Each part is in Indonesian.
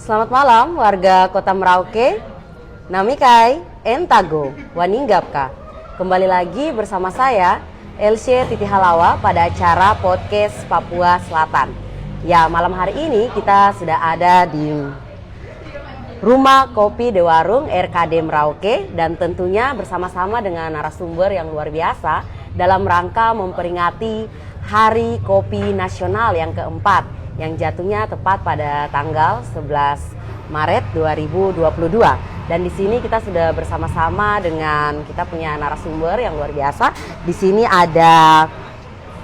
Selamat malam warga Kota Merauke. Namikai Entago Waninggapka. Kembali lagi bersama saya Elsye Titi Halawa pada acara podcast Papua Selatan. Ya, malam hari ini kita sudah ada di Rumah Kopi De Warung RKD Merauke dan tentunya bersama-sama dengan narasumber yang luar biasa dalam rangka memperingati Hari Kopi Nasional yang keempat yang jatuhnya tepat pada tanggal 11 Maret 2022. Dan di sini kita sudah bersama-sama dengan kita punya narasumber yang luar biasa. Di sini ada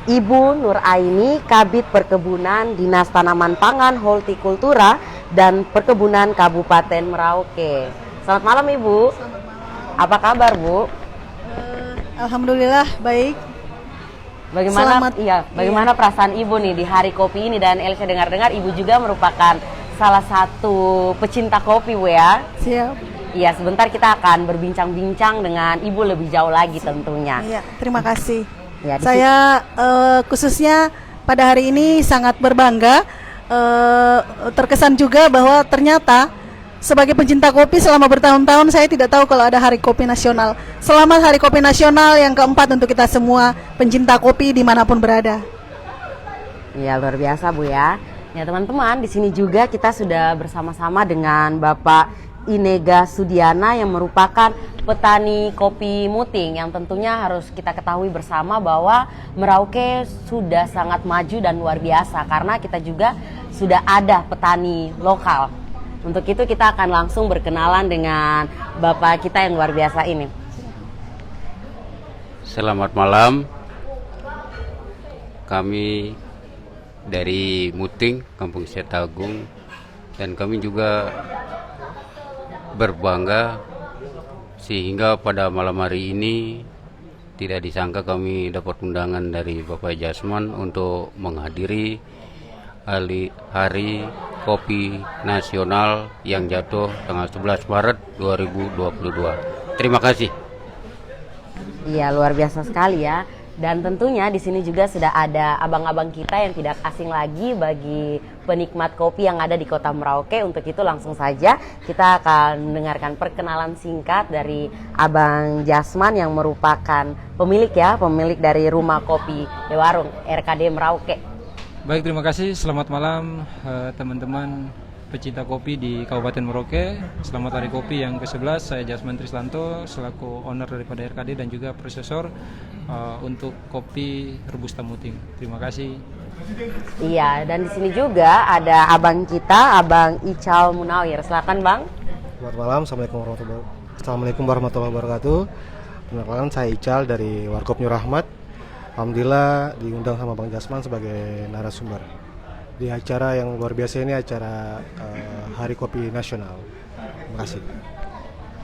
Ibu Nur Aini, Kabid Perkebunan Dinas Tanaman Pangan, Hortikultura dan Perkebunan Kabupaten Merauke. Selamat malam Ibu. Selamat malam. Apa kabar Bu? Alhamdulillah baik. Bagaimana perasaan Ibu nih di Hari Kopi ini? Dan Elsye dengar-dengar Ibu juga merupakan salah satu pecinta kopi Bu ya? Siap. Iya, sebentar kita akan berbincang-bincang dengan Ibu lebih jauh lagi tentunya. Iya, terima kasih. Ya, saya khususnya pada hari ini sangat berbangga, terkesan juga bahwa ternyata sebagai pencinta kopi selama bertahun-tahun saya tidak tahu kalau ada Hari Kopi Nasional. Selamat Hari Kopi Nasional yang keempat untuk kita semua pencinta kopi dimanapun berada. Iya, luar biasa Bu ya. Ya teman-teman, di sini juga kita sudah bersama-sama dengan Bapak Inega Sudiana yang merupakan petani kopi muting yang tentunya harus kita ketahui bersama bahwa Merauke sudah sangat maju dan luar biasa karena kita juga sudah ada petani lokal. Untuk itu kita akan langsung berkenalan dengan Bapak kita yang luar biasa ini. Selamat malam. Kami dari Muting, Kampung Setagung, dan kami juga berbangga sehingga pada malam hari ini tidak disangka kami dapat undangan dari Bapak Jasman untuk menghadiri Hari Kopi Nasional yang jatuh tanggal 11 Maret 2022. Terima kasih. Iya, luar biasa sekali ya. Dan tentunya di sini juga sudah ada abang-abang kita yang tidak asing lagi bagi penikmat kopi yang ada di Kota Merauke. Untuk itu langsung saja kita akan mendengarkan perkenalan singkat dari Abang Jasman yang merupakan pemilik dari Rumah Kopi De Warung RKD Merauke. Baik, terima kasih. Selamat malam teman-teman pecinta kopi di Kabupaten Merauke. Selamat Hari Kopi yang ke-11. Saya Jasman Trislanto selaku owner daripada RKD dan juga prosesor untuk kopi Robusta Muting. Terima kasih. Iya, dan di sini juga ada abang kita, Abang Ical Munawir. Silakan Bang. Selamat malam. Assalamualaikum warahmatullahi wabarakatuh. Perkenalkan, saya Ical dari Warkop Nur Rahmat. Alhamdulillah diundang sama Bang Jasman sebagai narasumber di acara yang luar biasa ini, acara Hari Kopi Nasional. Terima kasih.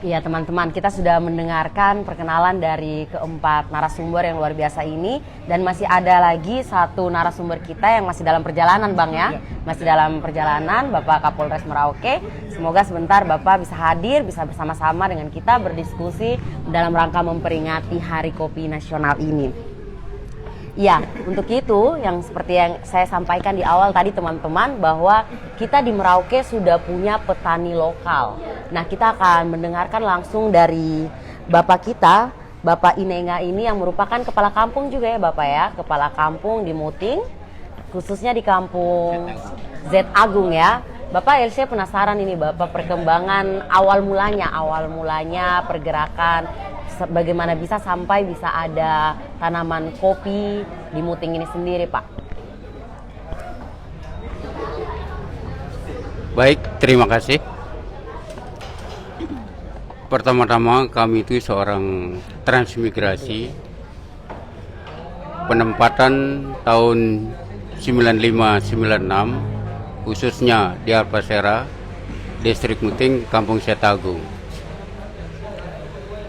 Iya teman-teman, kita sudah mendengarkan perkenalan dari keempat narasumber yang luar biasa ini. Dan masih ada lagi satu narasumber kita yang masih dalam perjalanan Bang ya. Masih dalam perjalanan, Bapak Kapolres Merauke. Semoga sebentar Bapak bisa hadir, bisa bersama-sama dengan kita berdiskusi dalam rangka memperingati Hari Kopi Nasional ini. Ya, untuk itu yang seperti yang saya sampaikan di awal tadi teman-teman, bahwa kita di Merauke sudah punya petani lokal. Nah, kita akan mendengarkan langsung dari Bapak kita, Bapak Inega ini yang merupakan kepala kampung juga ya Bapak ya, kepala kampung di Muting, khususnya di kampung Z Agung ya. Bapak Elsye penasaran ini Bapak perkembangan awal mulanya pergerakan bagaimana bisa sampai bisa ada tanaman kopi di Muting ini sendiri, Pak? Baik, terima kasih. Pertama-tama kami itu seorang transmigrasi. Penempatan tahun 95-96 khususnya di Alpasera, Distrik Muting, Kampung Setagung,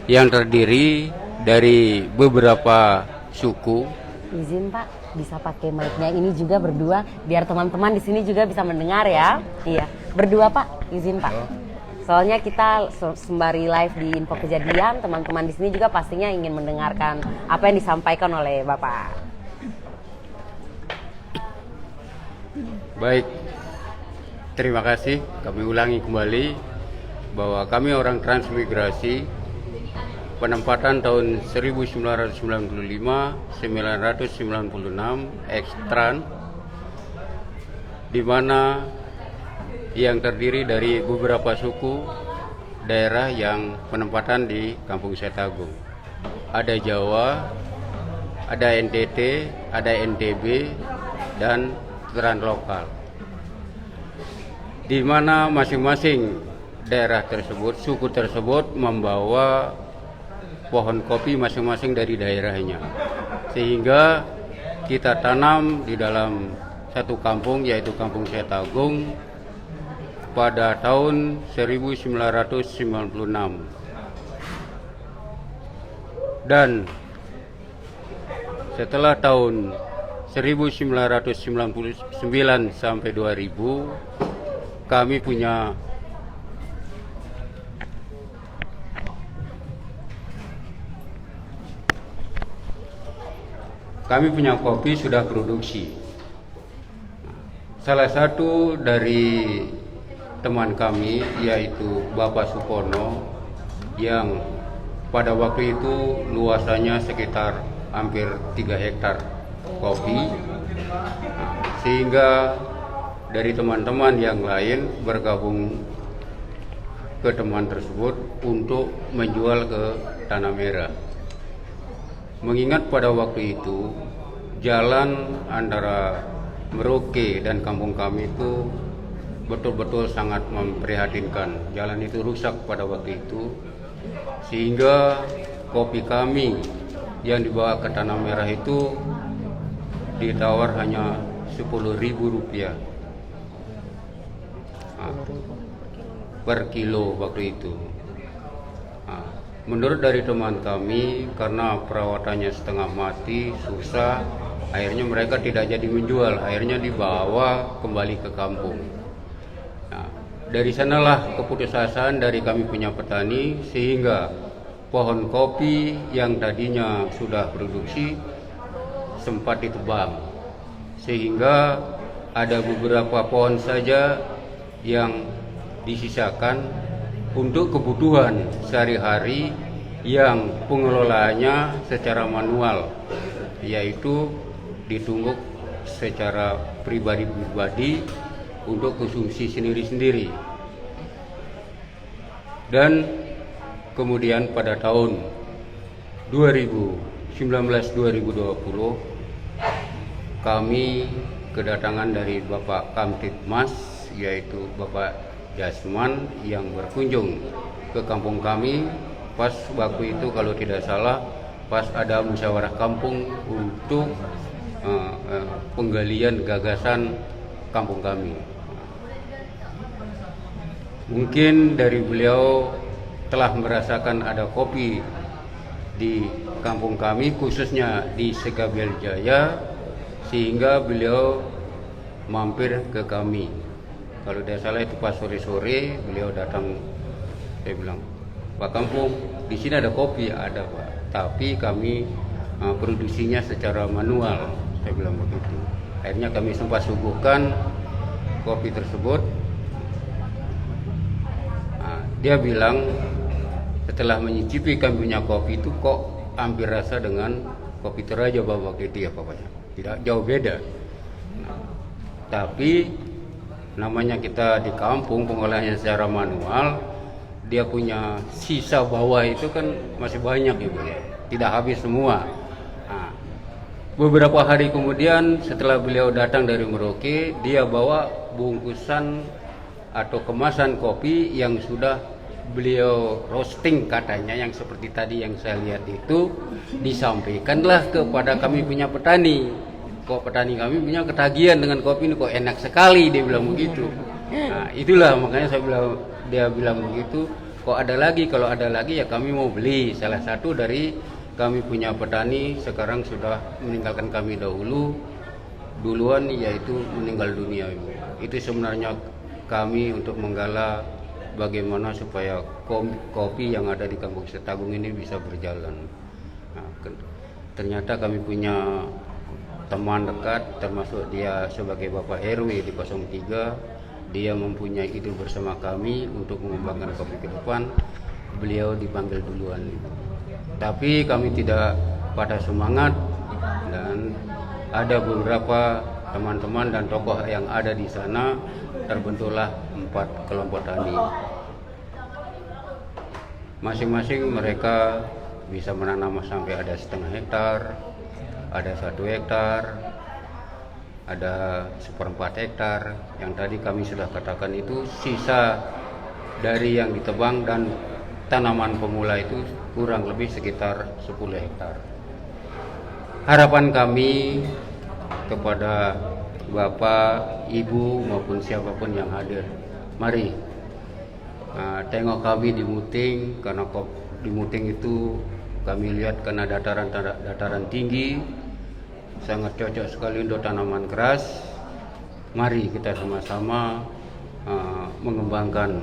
yang terdiri dari beberapa suku. Izin Pak, bisa pakai mic-nya ini juga berdua biar teman-teman di sini juga bisa mendengar ya. Iya, berdua Pak, izin Pak. Soalnya kita sembari live di Info Kejadian, teman-teman di sini juga pastinya ingin mendengarkan apa yang disampaikan oleh Bapak. Baik, terima kasih. Kami ulangi kembali bahwa kami orang transmigrasi, penempatan tahun 1995, 996, ekstran, di mana yang terdiri dari beberapa suku daerah yang penempatan di Kampung Setagung. Ada Jawa, ada NTT, ada NTB, dan Translokal. Di mana masing-masing daerah tersebut, suku tersebut membawa pohon kopi masing-masing dari daerahnya. Sehingga kita tanam di dalam satu kampung, yaitu Kampung Setagung, pada tahun 1996. Dan setelah tahun 1999 sampai 2000, kami punya kopi sudah produksi. Salah satu dari teman kami yaitu Bapak Supono yang pada waktu itu luasannya sekitar hampir 3 hektar kopi, sehingga dari teman-teman yang lain bergabung ke teman tersebut untuk menjual ke Tanah Merah. Mengingat pada waktu itu jalan antara Merauke dan kampung kami itu betul-betul sangat memprihatinkan. Jalan itu rusak pada waktu itu, sehingga kopi kami yang dibawa ke Tanah Merah itu ditawar hanya Rp10.000 per kilo waktu itu. Menurut dari teman kami, karena perawatannya setengah mati, susah, akhirnya mereka tidak jadi menjual, akhirnya dibawa kembali ke kampung. Dari sanalah keputusasaan dari kami punya petani, sehingga pohon kopi yang tadinya sudah produksi sempat ditebang, sehingga ada beberapa pohon saja yang disisakan untuk kebutuhan sehari-hari yang pengelolaannya secara manual, yaitu ditungguk secara pribadi-pribadi untuk konsumsi sendiri-sendiri. Dan kemudian pada tahun 2019-2020 kami kedatangan dari Bapak Kamtibmas, yaitu Bapak Jasman, yang berkunjung ke kampung kami pas waktu itu kalau tidak salah pas ada musyawarah kampung untuk penggalian gagasan kampung kami. Mungkin dari beliau telah merasakan ada kopi di kampung kami, khususnya di Segabel Jaya, sehingga beliau mampir ke kami. Kalau tidak salah itu pas sore-sore beliau datang. Saya bilang, Pak Kampung, di sini ada kopi. Ada Pak, tapi kami produksinya secara manual. Saya bilang begitu. Akhirnya kami sempat suguhkan kopi tersebut. Dia bilang setelah menyicipi kami punya kopi itu kok hampir rasa dengan kopi Toraja Bapak itu ya Pak. Tidak jauh beda. Tapi namanya kita di kampung pengolahannya secara manual, dia punya sisa bawah itu kan masih banyak ya, tidak habis semua. Beberapa hari kemudian setelah beliau datang dari Merauke, dia bawa bungkusan atau kemasan kopi yang sudah beliau roasting katanya, yang seperti tadi yang saya lihat itu, disampaikanlah kepada kami punya petani. Kok petani kami punya ketagihan dengan kopi ini, kok enak sekali, dia bilang begitu. Nah, itulah makanya dia bilang begitu. Kok ada lagi? Kalau ada lagi ya kami mau beli. Salah satu dari kami punya petani sekarang sudah meninggalkan kami duluan, yaitu meninggal dunia. Itu sebenarnya kami untuk menggali bagaimana supaya kopi yang ada di Kampung Setagung ini bisa berjalan. Nah, ternyata kami punya teman dekat, termasuk dia sebagai Bapak RW di 03, dia mempunyai ide bersama kami untuk mengembangkan kopi ke depan, beliau dipanggil duluan. Tapi kami tidak patah semangat, dan ada beberapa teman-teman dan tokoh yang ada di sana, terbentuklah 4 kelompok tani. Masing-masing mereka bisa menanam sampai ada 0,5 hektar, ada 1 hektar, ada 1/4 hektar. Yang tadi kami sudah katakan itu sisa dari yang ditebang dan tanaman pemula itu kurang lebih sekitar 10 hektar. Harapan kami kepada Bapak, Ibu maupun siapapun yang hadir, mari tengok kami di Muting, karena di Muting itu kami lihat karena dataran tinggi, sangat cocok sekali untuk tanaman keras. Mari kita sama-sama mengembangkan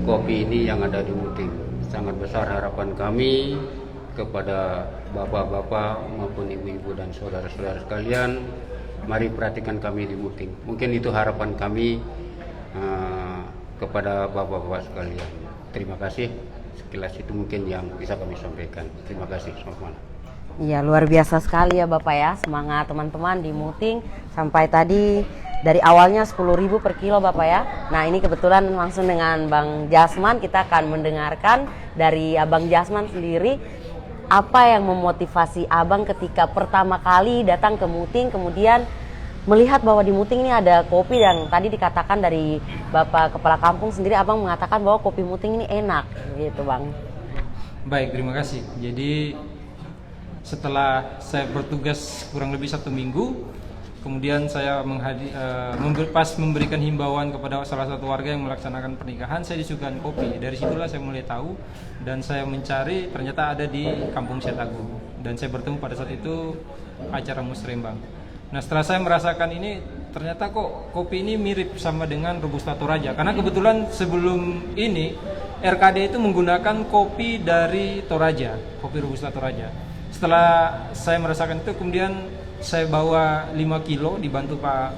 kopi ini yang ada di Muting. Sangat besar harapan kami kepada bapak-bapak maupun ibu-ibu dan saudara-saudara sekalian. Mari perhatikan kami di Muting. Mungkin itu harapan kami kepada bapak-bapak sekalian. Terima kasih. Sekilas itu mungkin yang bisa kami sampaikan. Terima kasih. Selamat malam. Iya, luar biasa sekali ya Bapak ya, semangat teman-teman di Muting sampai tadi dari awalnya 10.000 per kilo Bapak ya. Nah ini kebetulan langsung dengan Bang Jasman, kita akan mendengarkan dari Abang Jasman sendiri apa yang memotivasi Abang ketika pertama kali datang ke Muting, kemudian melihat bahwa di Muting ini ada kopi yang tadi dikatakan dari Bapak Kepala Kampung sendiri, Abang mengatakan bahwa kopi Muting ini enak gitu Bang. Baik, terima kasih. Jadi setelah saya bertugas kurang lebih 1 minggu, kemudian saya pas memberikan himbauan kepada salah satu warga yang melaksanakan pernikahan, saya disuguhkan kopi. Dari situlah saya mulai tahu dan saya mencari, ternyata ada di Kampung Setagung. Dan saya bertemu pada saat itu acara musrembang. Nah setelah saya merasakan ini, ternyata kok kopi ini mirip sama dengan Robusta Toraja. Karena kebetulan sebelum ini RKD itu menggunakan kopi dari Toraja, kopi Robusta Toraja. Setelah saya merasakan itu, kemudian saya bawa 5 kilo dibantu Pak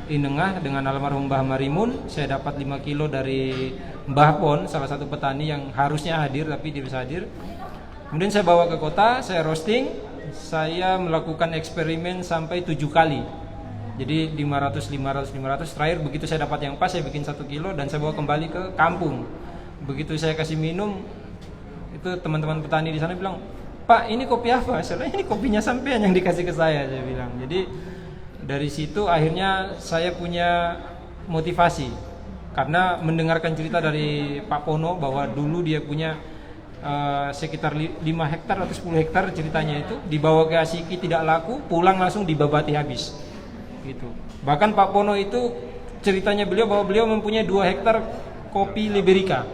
Inengah dengan almarhum Mbah Marimun. Saya dapat 5 kilo dari Mbah Pon, salah satu petani yang harusnya hadir tapi dia bisa hadir. Kemudian saya bawa ke kota, saya roasting, saya melakukan eksperimen sampai 7 kali. Jadi 500, 500, 500, terakhir begitu saya dapat yang pas, saya bikin 1 kilo dan saya bawa kembali ke kampung. Begitu saya kasih minum, itu teman-teman petani di sana bilang, Pak, ini kopi apa? Saya ini kopinya sampean yang dikasih ke saya bilang. Jadi dari situ akhirnya saya punya motivasi karena mendengarkan cerita dari Pak Pono bahwa dulu dia punya sekitar 5 hektar atau 10 hektar ceritanya itu, dibawa ke Asiki tidak laku, pulang langsung dibabati habis. Gitu. Bahkan Pak Pono itu ceritanya beliau bahwa beliau mempunyai 2 hektar kopi Liberica.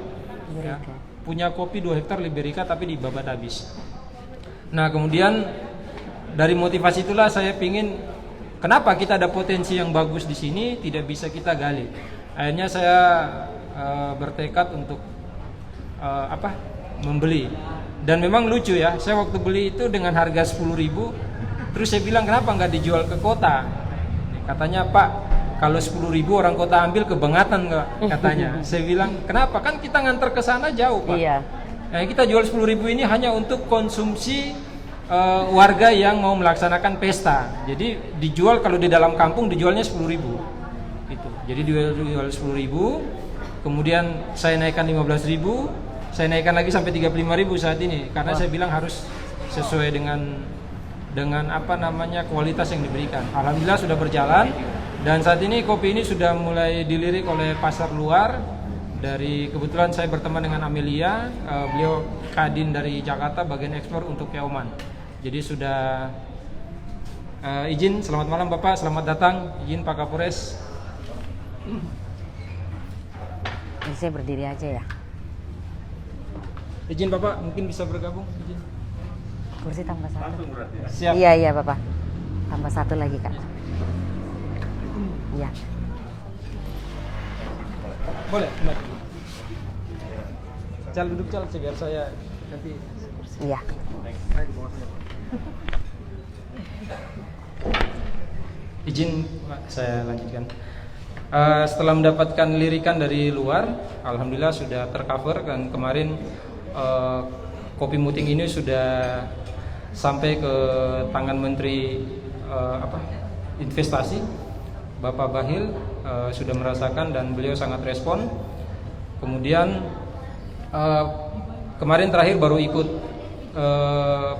Ya, punya kopi 2 hektar Liberica tapi dibabat habis. Nah kemudian dari motivasi itulah saya pingin, kenapa kita ada potensi yang bagus di sini tidak bisa kita gali. Akhirnya saya bertekad untuk membeli. Dan memang lucu ya, saya waktu beli itu dengan harga 10.000. Terus saya bilang kenapa nggak dijual ke kota? Katanya Pak, kalau 10.000 orang kota ambil kebangatan nggak? Katanya. Saya bilang kenapa? Kan kita nganter ke sana jauh Pak. Iya. Nah, kita jual 10.000 ini hanya untuk konsumsi warga yang mau melaksanakan pesta. Jadi dijual kalau di dalam kampung dijualnya 10.000. Gitu. Jadi dijual 10.000. Kemudian saya naikkan 15.000, saya naikkan lagi sampai 35.000 saat ini karena saya bilang harus sesuai dengan kualitas yang diberikan. Alhamdulillah sudah berjalan dan saat ini kopi ini sudah mulai dilirik oleh pasar luar. Dari kebetulan saya berteman dengan Amelia, beliau Kadin dari Jakarta, bagian ekspor untuk ke Oman. Jadi sudah izin, selamat malam Bapak, selamat datang, izin Pak Kapolres. Jadi saya berdiri aja ya. Izin Bapak, mungkin bisa bergabung, izin. Kursi tambah 1. Siap. Iya Bapak, tambah 1 lagi Kak. Iya. Boleh, benar. Cal duduk Cal, biar saya nanti. Iya. Izin Pak, saya lanjutkan. Setelah mendapatkan lirikan dari luar, alhamdulillah sudah tercover, dan kemarin kopi muting ini sudah sampai ke tangan Menteri Investasi, Bapak Bahil, sudah merasakan dan beliau sangat respon. Kemudian kemarin terakhir baru ikut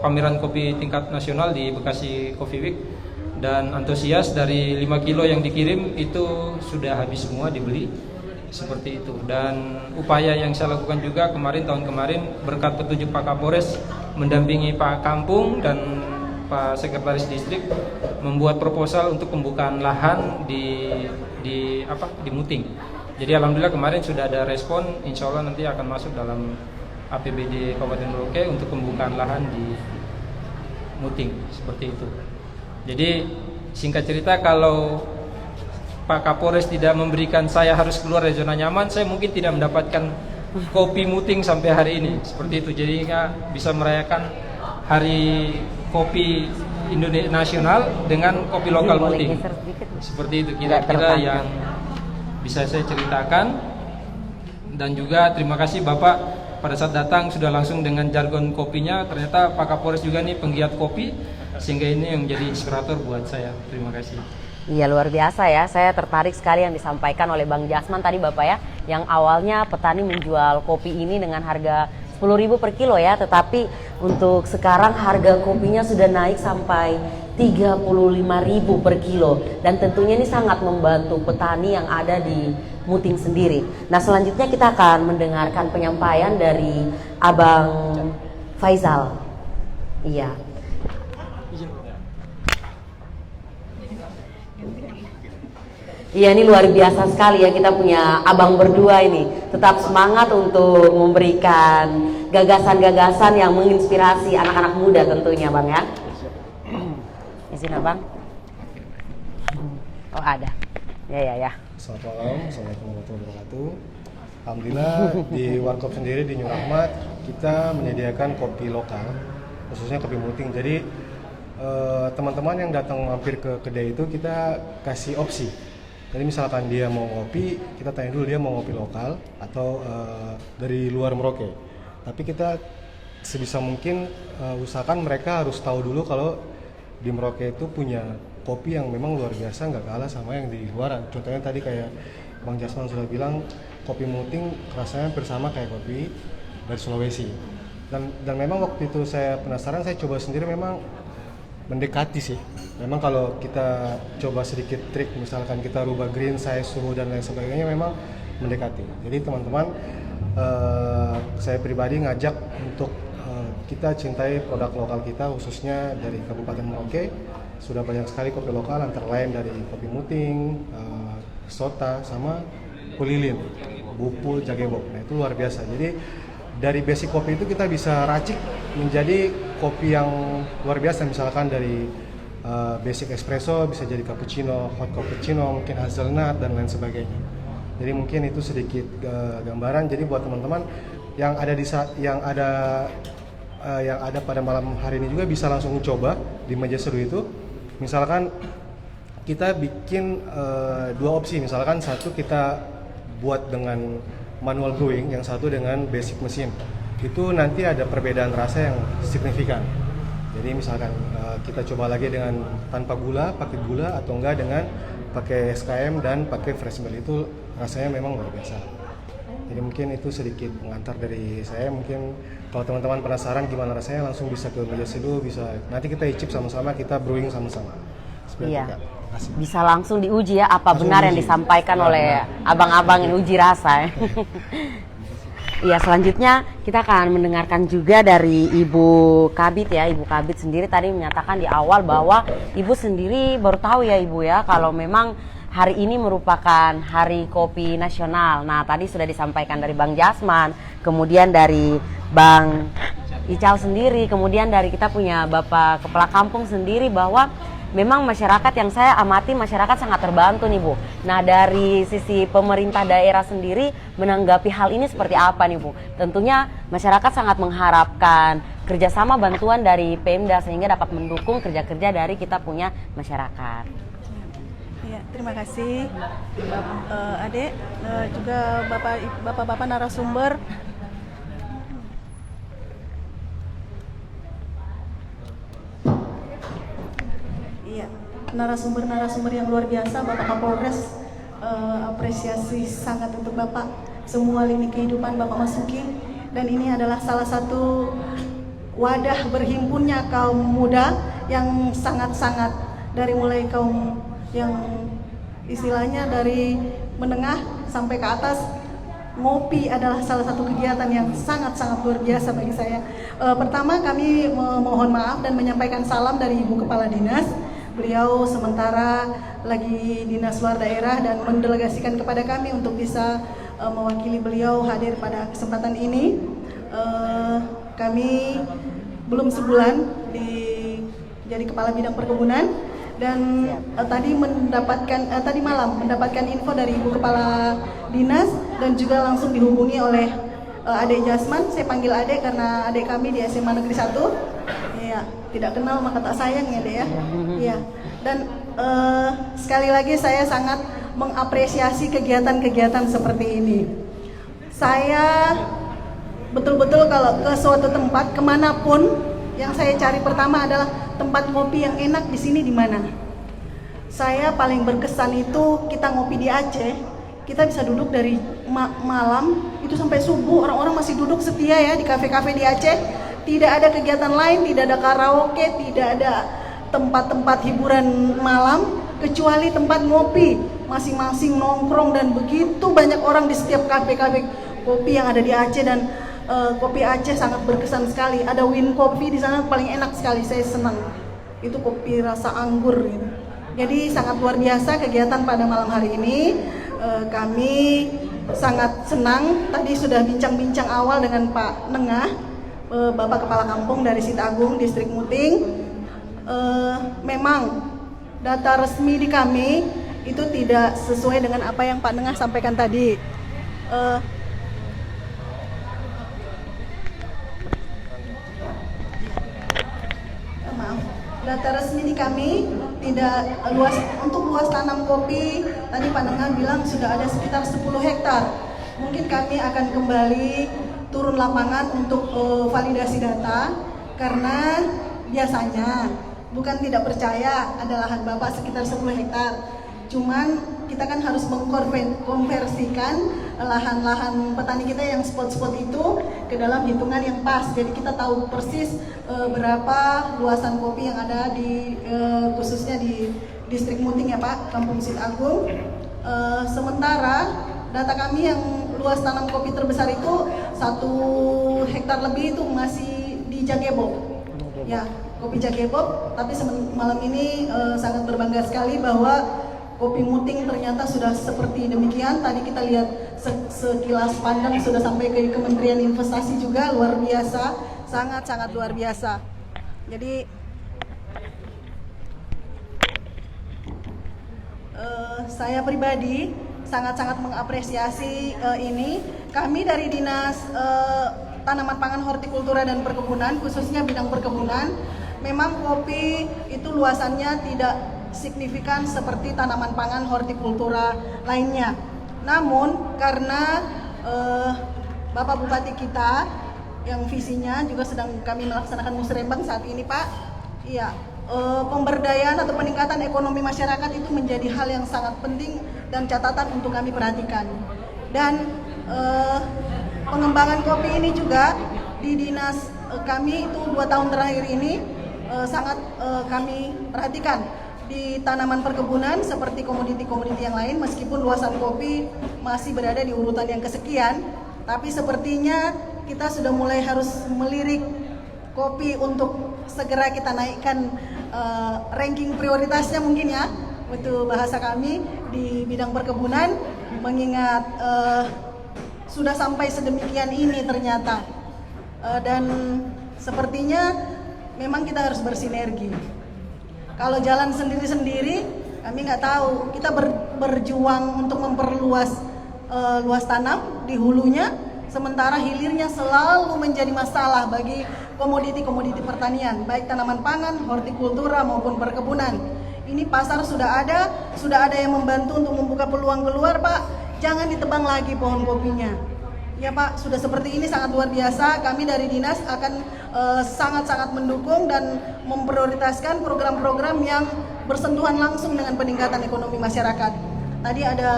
pameran kopi tingkat nasional di Bekasi Coffee Week, dan antusias dari 5 kilo yang dikirim itu sudah habis semua dibeli, seperti itu. Dan upaya yang saya lakukan juga tahun kemarin berkat petunjuk Pak Kapolres mendampingi Pak Kampung dan Pak Sekretaris Distrik membuat proposal untuk pembukaan lahan di Muting. Jadi alhamdulillah kemarin sudah ada respon, insya Allah nanti akan masuk dalam APBD Kabupaten Merauke untuk pembukaan lahan di Muting, seperti itu. Jadi singkat cerita, kalau Pak Kapolres tidak memberikan saya harus keluar dari zona nyaman, saya mungkin tidak mendapatkan kopi Muting sampai hari ini, seperti itu. Jadi nggak bisa merayakan Hari Kopi Indonesia Nasional dengan kopi lokal Muting. Seperti itu kira-kira yang bisa saya ceritakan. Dan juga terima kasih Bapak pada saat datang sudah langsung dengan jargon kopinya. Ternyata Pak Kapolres juga nih penggiat kopi, sehingga ini yang menjadi inspirator buat saya. Terima kasih. Iya, luar biasa ya. Saya tertarik sekali yang disampaikan oleh Bang Jasman tadi Bapak ya, yang awalnya petani menjual kopi ini dengan harga 10.000 per kilo ya, tetapi untuk sekarang harga kopinya sudah naik sampai 35.000 per kilo, dan tentunya ini sangat membantu petani yang ada di Muting sendiri. Nah, selanjutnya kita akan mendengarkan penyampaian dari Abang Faisal. Iya. Iya, ini luar biasa sekali ya, kita punya abang berdua ini tetap semangat untuk memberikan gagasan-gagasan yang menginspirasi anak-anak muda tentunya Bang ya. Izin Abang. Oh ada. Ya. Selamat malam, Assalamualaikum warahmatullahi wabarakatuh. Alhamdulillah di Warkop sendiri di New Rahmat kita menyediakan kopi lokal, khususnya kopi Muting. Jadi teman-teman yang datang mampir ke kedai itu kita kasih opsi. Jadi misalkan dia mau ngopi, kita tanya dulu dia mau ngopi lokal atau dari luar Merauke. Tapi kita sebisa mungkin usahakan mereka harus tahu dulu kalau di Merauke itu punya kopi yang memang luar biasa, nggak kalah sama yang di luaran. Contohnya tadi kayak Bang Jasman sudah bilang, kopi Muting rasanya bersama kayak kopi dari Sulawesi. Dan memang waktu itu saya penasaran, saya coba sendiri, memang mendekati sih. Memang kalau kita coba sedikit trik, misalkan kita rubah green, size, suhu dan lain sebagainya, memang mendekati. Jadi teman-teman, saya pribadi ngajak untuk kita cintai produk lokal kita, khususnya dari Kabupaten Merauke. Sudah banyak sekali kopi lokal, antara lain dari kopi Muting, Sota, sama Kulilin, Bupul, Jagebok. Nah itu luar biasa. Jadi dari basic kopi itu kita bisa racik menjadi kopi yang luar biasa. Misalkan dari basic espresso bisa jadi cappuccino, hot cappuccino, mungkin hazelnut dan lain sebagainya. Jadi mungkin itu sedikit gambaran. Jadi buat teman-teman yang ada yang ada pada malam hari ini juga bisa langsung coba di meja seru itu. Misalkan kita bikin dua opsi, misalkan satu kita buat dengan manual brewing, yang satu dengan basic mesin. Itu nanti ada perbedaan rasa yang signifikan. Jadi misalkan kita coba lagi dengan tanpa gula, pakai gula, atau enggak dengan pakai SKM dan pakai fresh milk, itu rasanya memang luar biasa. Jadi mungkin itu sedikit pengantar dari saya. Mungkin kalau teman-teman penasaran gimana rasanya, langsung bisa ke meja dulu, bisa nanti kita icip sama-sama, kita brewing sama-sama. Iya. Bisa langsung diuji ya apa langsung benar yang disampaikan oleh abang-abang yang uji rasa. Iya, selanjutnya kita akan mendengarkan juga dari Ibu Kabit ya. Ibu Kabit sendiri tadi menyatakan di awal bahwa Ibu sendiri baru tahu ya Ibu ya, kalau memang hari ini merupakan Hari Kopi Nasional. Nah, tadi sudah disampaikan dari Bang Jasman, kemudian dari Bang Ical sendiri, kemudian dari kita punya Bapak Kepala Kampung sendiri, bahwa memang masyarakat, yang saya amati masyarakat sangat terbantu nih Bu. Nah, dari sisi pemerintah daerah sendiri menanggapi hal ini seperti apa nih Bu? Tentunya masyarakat sangat mengharapkan kerjasama bantuan dari Pemda sehingga dapat mendukung kerja-kerja dari kita punya masyarakat. Iya, terima kasih Adek, juga bapak-bapak narasumber. Iya, narasumber yang luar biasa, Bapak Kapolres, apresiasi sangat untuk Bapak. Semua lini kehidupan Bapak masuki, dan ini adalah salah satu wadah berhimpunnya kaum muda yang sangat-sangat, dari mulai kaum yang istilahnya dari menengah sampai ke atas. Ngopi adalah salah satu kegiatan yang sangat-sangat luar biasa bagi saya. Pertama, kami mohon maaf dan menyampaikan salam dari Ibu Kepala Dinas. Beliau sementara lagi dinas luar daerah dan mendelegasikan kepada kami untuk bisa mewakili beliau hadir pada kesempatan ini. Kami belum sebulan jadi kepala bidang perkebunan, dan tadi malam mendapatkan info dari Ibu Kepala Dinas dan juga langsung dihubungi oleh Adek Jasman. Saya panggil Adek karena adik kami di SMA Negeri 1. Iya, tidak kenal maka tak sayang ya Dek ya. Iya. Dan sekali lagi saya sangat mengapresiasi kegiatan-kegiatan seperti ini. Saya betul-betul kalau ke suatu tempat kemanapun, yang saya cari pertama adalah tempat ngopi yang enak di sini di mana. Saya paling berkesan itu kita ngopi di Aceh, kita bisa duduk dari malam itu sampai subuh, orang-orang masih duduk setia ya di kafe-kafe di Aceh. Tidak ada kegiatan lain, tidak ada karaoke, tidak ada tempat-tempat hiburan malam kecuali tempat ngopi. Masing-masing nongkrong dan begitu banyak orang di setiap kafe-kafe kopi yang ada di Aceh, dan kopi Aceh sangat berkesan sekali. Ada Win Kopi di sana paling enak sekali, saya senang. Itu kopi rasa anggur gitu. Jadi sangat luar biasa kegiatan pada malam hari ini. Kami sangat senang. Tadi sudah bincang-bincang awal dengan Pak Nengah, Bapak Kepala Kampung dari Sitagung, Distrik Muting. Memang data resmi di kami itu tidak sesuai dengan apa yang Pak Nengah sampaikan tadi. Data resmi di kami tidak luas, untuk luas tanam kopi tadi Pak Nengah bilang sudah ada sekitar 10 hektar. Mungkin kami akan kembali turun lapangan untuk validasi data, karena biasanya bukan tidak percaya ada lahan Bapak sekitar 10 hektar. Cuman kita kan harus mengkonversikan lahan-lahan petani kita yang spot-spot itu ke dalam hitungan yang pas. Jadi kita tahu persis berapa luasan kopi yang ada di khususnya di Distrik Muting ya Pak, Kampung Sitagung. Sementara data kami yang luas tanam kopi terbesar itu 1 hektar lebih itu masih di Jagebo. Ya, kopi Jagebo. Tapi malam ini sangat berbangga sekali bahwa kopi Muting ternyata sudah seperti demikian. Tadi kita lihat sekilas pandang sudah sampai ke Kementerian Investasi juga, luar biasa, sangat-sangat luar biasa. Jadi saya pribadi sangat-sangat mengapresiasi ini. Kami dari Dinas Tanaman Pangan, Hortikultura dan Perkebunan, khususnya bidang perkebunan, memang kopi itu luasannya tidak signifikan seperti tanaman pangan hortikultura lainnya. Namun karena Bapak Bupati kita yang visinya juga sedang kami melaksanakan musrembang saat ini Pak, iya, pemberdayaan atau peningkatan ekonomi masyarakat itu menjadi hal yang sangat penting dan catatan untuk kami perhatikan. Dan pengembangan kopi ini juga di dinas kami itu 2 tahun terakhir ini sangat kami perhatikan. Di tanaman perkebunan seperti komoditi-komoditi yang lain, meskipun luasan kopi masih berada di urutan yang kesekian, tapi sepertinya kita sudah mulai harus melirik kopi untuk segera kita naikkan ranking prioritasnya mungkin ya, itu bahasa kami di bidang perkebunan, mengingat sudah sampai sedemikian ini ternyata, dan sepertinya memang kita harus bersinergi. Kalau jalan sendiri-sendiri, kami nggak tahu. Kita berjuang untuk memperluas luas tanam di hulunya, sementara hilirnya selalu menjadi masalah bagi komoditi-komoditi pertanian, baik tanaman pangan, hortikultura maupun perkebunan. Ini pasar sudah ada yang membantu untuk membuka peluang keluar, Pak. Jangan ditebang lagi pohon kopinya. Ya Pak, sudah seperti ini sangat luar biasa. Kami dari dinas akan sangat-sangat mendukung dan memprioritaskan program-program yang bersentuhan langsung dengan peningkatan ekonomi masyarakat. Tadi ada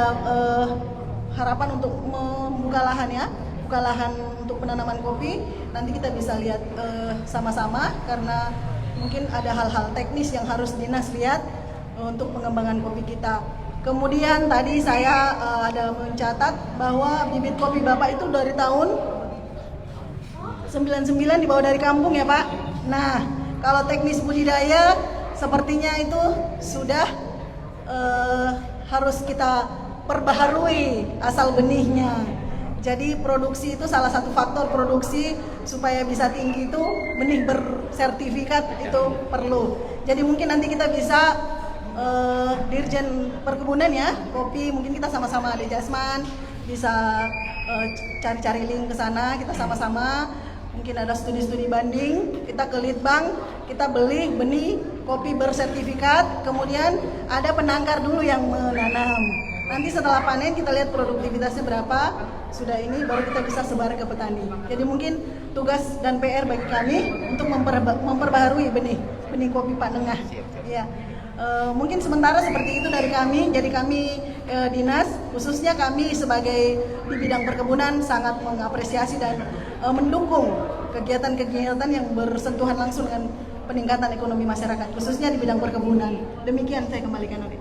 harapan untuk membuka lahan ya, buka lahan untuk penanaman kopi. Nanti kita bisa lihat sama-sama karena mungkin ada hal-hal teknis yang harus dinas lihat untuk pengembangan kopi kita. Kemudian tadi saya ada mencatat bahwa bibit kopi Bapak itu dari tahun 99 dibawa dari kampung ya Pak. Nah, kalau teknis budidaya sepertinya itu sudah harus kita perbaharui asal benihnya. Jadi produksi itu salah satu faktor produksi supaya bisa tinggi itu benih bersertifikat itu perlu. Jadi mungkin nanti kita bisa Dirjen Perkebunan ya, kopi mungkin kita sama-sama ada Jasman bisa cari-cari link ke sana, kita sama-sama mungkin ada studi-studi banding, kita ke Litbang, kita beli benih kopi bersertifikat, kemudian ada penangkar dulu yang menanam. Nanti setelah panen kita lihat produktivitasnya berapa, sudah ini baru kita bisa sebar ke petani. Jadi mungkin tugas dan PR bagi kami untuk memperbaharui benih kopi Pak Nengah. Ya. Mungkin sementara seperti itu dari kami. Jadi kami dinas, khususnya kami sebagai di bidang perkebunan sangat mengapresiasi dan mendukung kegiatan-kegiatan yang bersentuhan langsung dengan peningkatan ekonomi masyarakat, khususnya di bidang perkebunan. Demikian saya kembalikan oleh.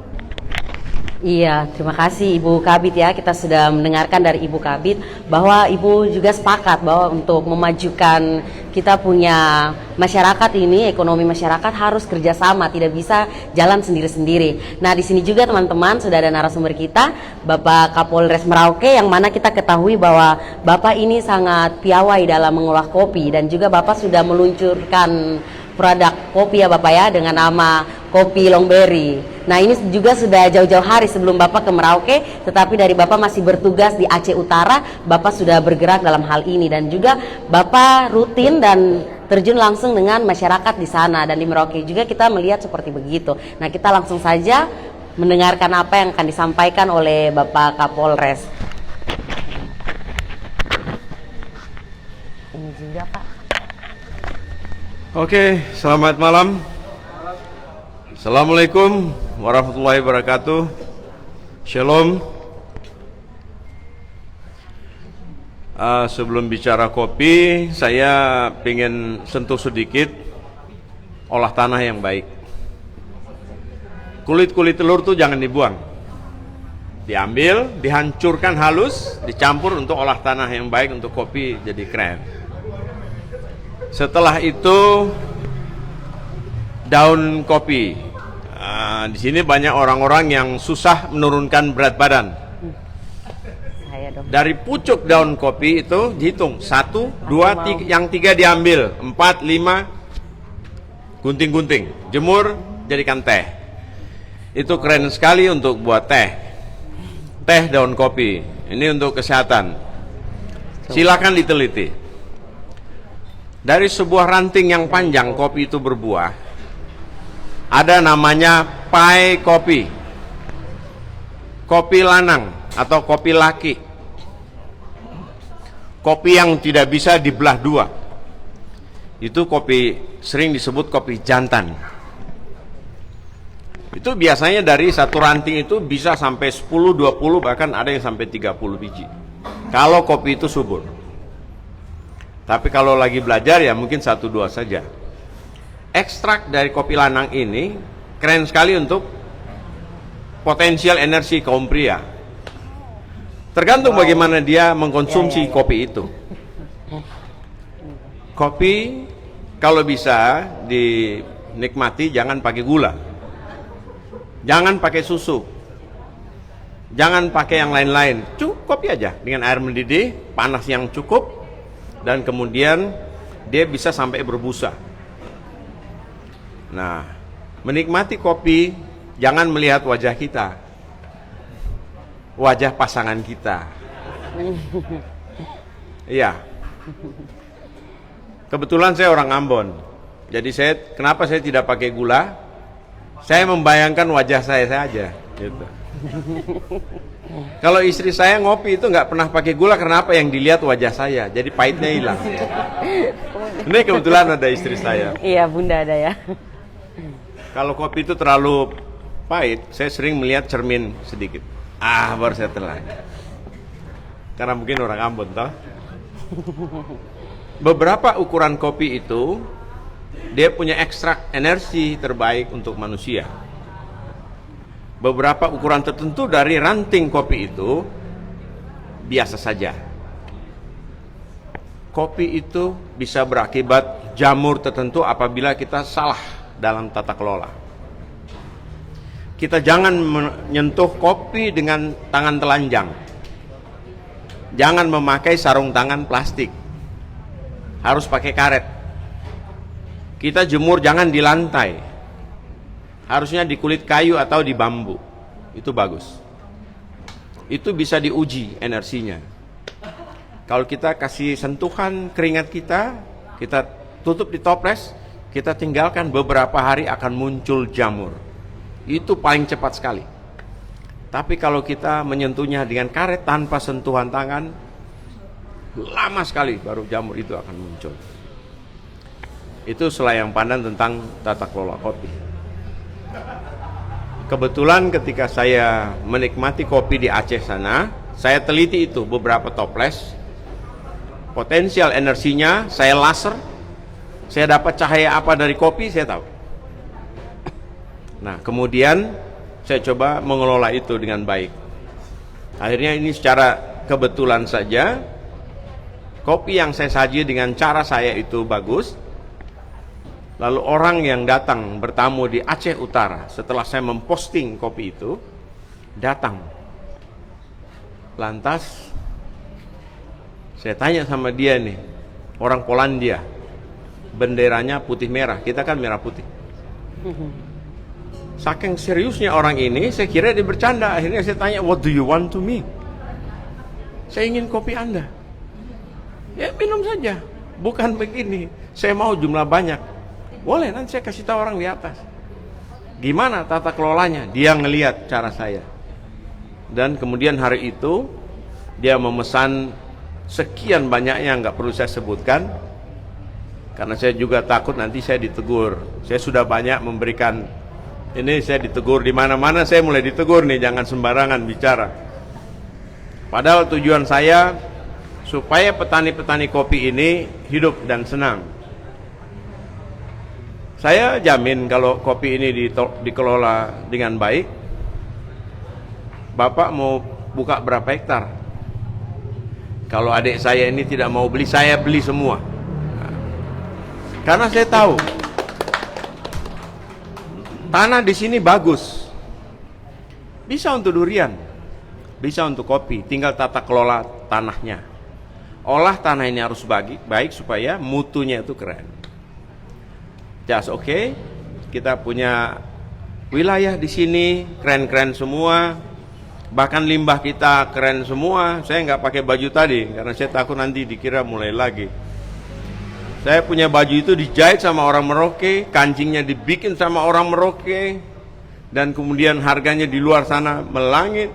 Iya, terima kasih Ibu Kabid ya. Kita sudah mendengarkan dari Ibu Kabid bahwa Ibu juga sepakat bahwa untuk memajukan kita punya masyarakat ini, ekonomi masyarakat harus kerjasama, tidak bisa jalan sendiri-sendiri. Nah di sini juga teman-teman sudah ada narasumber kita, Bapak Kapolres Merauke, yang mana kita ketahui bahwa Bapak ini sangat piawai dalam mengolah kopi dan juga Bapak sudah meluncurkan produk kopi ya Bapak ya dengan nama Kopi Longberry. Nah ini juga sudah jauh-jauh hari sebelum Bapak ke Merauke, tetapi dari Bapak masih bertugas di Aceh Utara, Bapak sudah bergerak dalam hal ini dan juga Bapak rutin dan terjun langsung dengan masyarakat di sana dan di Merauke juga kita melihat seperti begitu. Nah kita langsung saja mendengarkan apa yang akan disampaikan oleh Bapak Kapolres. Ini juga Pak. Oke, selamat malam. Assalamualaikum warahmatullahi wabarakatuh. Shalom. Sebelum bicara kopi, saya ingin sentuh sedikit olah tanah yang baik. Kulit-kulit telur tuh jangan dibuang. Diambil, dihancurkan halus, dicampur untuk olah tanah yang baik untuk kopi jadi keren. Setelah itu daun kopi. Di sini banyak orang-orang yang susah menurunkan berat badan. Dari pucuk daun kopi itu dihitung 1, 2, 3, yang 3 diambil, 4, 5 gunting-gunting, jemur jadikan teh. Itu keren sekali untuk buat teh. Teh daun kopi. Ini untuk kesehatan. Silakan diteliti. Dari sebuah ranting yang panjang kopi itu berbuah. Ada namanya pai kopi, kopi lanang atau kopi laki, kopi yang tidak bisa dibelah dua. Itu kopi sering disebut kopi jantan. Itu biasanya dari satu ranting itu bisa sampai 10, 20, bahkan ada yang sampai 30 biji. Kalau kopi itu subur. Tapi kalau lagi belajar ya mungkin 1, 2 saja. Ekstrak dari kopi lanang ini keren sekali untuk potensial energi kaum pria. Tergantung bagaimana dia mengkonsumsi kopi itu. Kopi kalau bisa dinikmati jangan pakai gula, jangan pakai susu, jangan pakai yang lain-lain. Cukup kopi aja dengan air mendidih, panas yang cukup, dan kemudian dia bisa sampai berbusa. Nah, menikmati kopi jangan melihat wajah kita, wajah pasangan kita. Iya. Kebetulan saya orang Ambon. Jadi kenapa saya tidak pakai gula? Saya membayangkan wajah saya saja, gitu. Kalau istri saya ngopi itu nggak pernah pakai gula, karena apa? Yang dilihat wajah saya, jadi pahitnya hilang. Ini kebetulan ada istri saya. Iya, Bunda ada ya. Kalau kopi itu terlalu pahit, saya sering melihat cermin sedikit. Baru saya telan. Karena mungkin orang Ambon, toh. Beberapa ukuran kopi itu dia punya ekstrak energi terbaik untuk manusia. Beberapa ukuran tertentu dari ranting kopi itu biasa saja. Kopi itu bisa berakibat jamur tertentu apabila kita salah dalam tata kelola. Kita jangan menyentuh kopi dengan tangan telanjang. Jangan memakai sarung tangan plastik. Harus pakai karet. Kita jemur jangan di lantai. Harusnya di kulit kayu atau di bambu. Itu bagus. Itu bisa diuji energinya. Kalau kita kasih sentuhan keringat kita tutup di toples, kita tinggalkan beberapa hari akan muncul jamur. Itu paling cepat sekali. Tapi kalau kita menyentuhnya dengan karet tanpa sentuhan tangan, lama sekali baru jamur itu akan muncul. Itu selayang pandang tentang tata kelola kopi. Kebetulan ketika saya menikmati kopi di Aceh sana, saya teliti itu beberapa toples. Potensial energinya saya laser, saya dapat cahaya apa dari kopi saya tahu. Nah, kemudian saya coba mengelola itu dengan baik. Akhirnya ini secara kebetulan saja, kopi yang saya saji dengan cara saya itu bagus. Lalu orang yang datang bertamu di Aceh Utara setelah saya memposting kopi itu datang. Lantas saya tanya sama dia nih, orang Polandia, benderanya putih merah, kita kan merah putih. Saking seriusnya orang ini, saya kira dia bercanda. Akhirnya saya tanya, what do you want to me? Saya ingin kopi Anda. Ya minum saja, bukan begini. Saya mau jumlah banyak. Boleh, nanti saya kasih tahu orang di atas. Gimana tata kelolanya? Dia ngelihat cara saya. Dan kemudian hari itu dia memesan sekian banyaknya, nggak perlu saya sebutkan. Karena saya juga takut nanti saya ditegur. Saya sudah banyak memberikan ini, saya ditegur di mana-mana, saya mulai ditegur nih, jangan sembarangan bicara. Padahal tujuan saya supaya petani-petani kopi ini hidup dan senang. Saya jamin kalau kopi ini dikelola dengan baik, Bapak mau buka berapa hektar? Kalau adik saya ini tidak mau beli, saya beli semua. Karena saya tahu tanah di sini bagus, bisa untuk durian, bisa untuk kopi, tinggal tata kelola tanahnya. Olah tanah ini harus baik supaya mutunya itu keren. Just okay, kita punya wilayah di sini keren-keren semua, bahkan limbah kita keren semua. Saya nggak pakai baju tadi karena saya takut nanti dikira mulai lagi. Saya punya baju itu dijahit sama orang Merauke, kancingnya dibikin sama orang Merauke, dan kemudian harganya di luar sana melangit.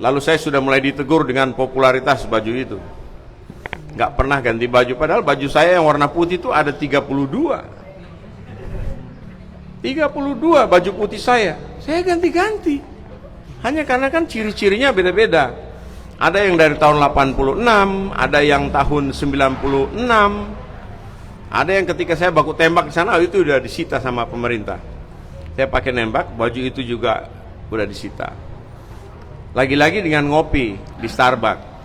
Lalu saya sudah mulai ditegur dengan popularitas baju itu. Nggak pernah ganti baju, padahal baju saya yang warna putih itu ada 32 baju putih saya ganti-ganti. Hanya karena kan ciri-cirinya beda-beda. Ada yang dari tahun 86, ada yang tahun 96, ada yang ketika saya baku tembak di sana itu udah disita sama pemerintah. Saya pakai nembak, baju itu juga udah disita. Lagi-lagi dengan ngopi di Starbucks.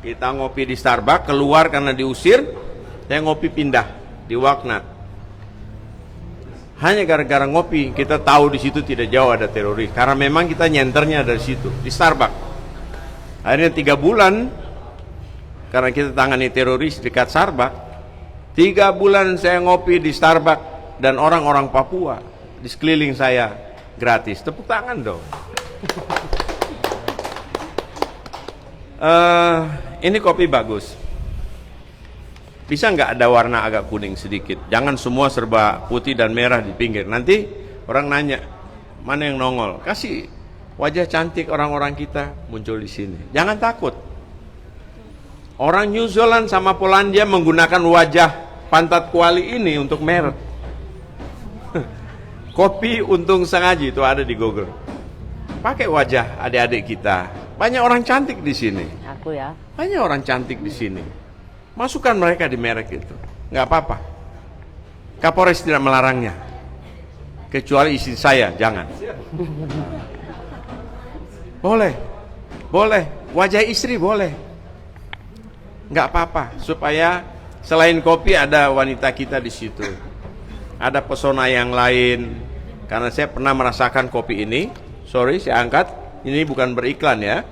Kita ngopi di Starbucks, keluar karena diusir, saya ngopi pindah di Waknat. Hanya gara-gara ngopi, kita tahu di situ tidak jauh ada teroris. Karena memang kita nyenternya dari situ, di Starbucks. Akhirnya 3 bulan, karena kita tangani teroris dekat Starbucks, 3 bulan saya ngopi di Starbucks, dan orang-orang Papua di sekeliling saya gratis. Tepuk tangan dong. Ini kopi bagus. Bisa nggak ada warna agak kuning sedikit? Jangan semua serba putih dan merah di pinggir. Nanti orang nanya, mana yang nongol? Kasih wajah cantik orang-orang kita muncul di sini. Jangan takut. Orang New Zealand sama Polandia menggunakan wajah pantat kuali ini untuk merek. Kopi untung sengaja itu ada di Google. Pakai wajah adik-adik kita. Banyak orang cantik di sini. Aku ya. Banyak orang cantik di sini. Masukkan mereka di merek itu. Nggak apa-apa. Kapolres tidak melarangnya. Kecuali istri saya, jangan. Boleh. Boleh. Wajah istri boleh. Nggak apa-apa. Supaya selain kopi ada wanita kita di situ. Ada pesona yang lain. Karena saya pernah merasakan kopi ini. Sorry, saya angkat. Ini bukan beriklan ya.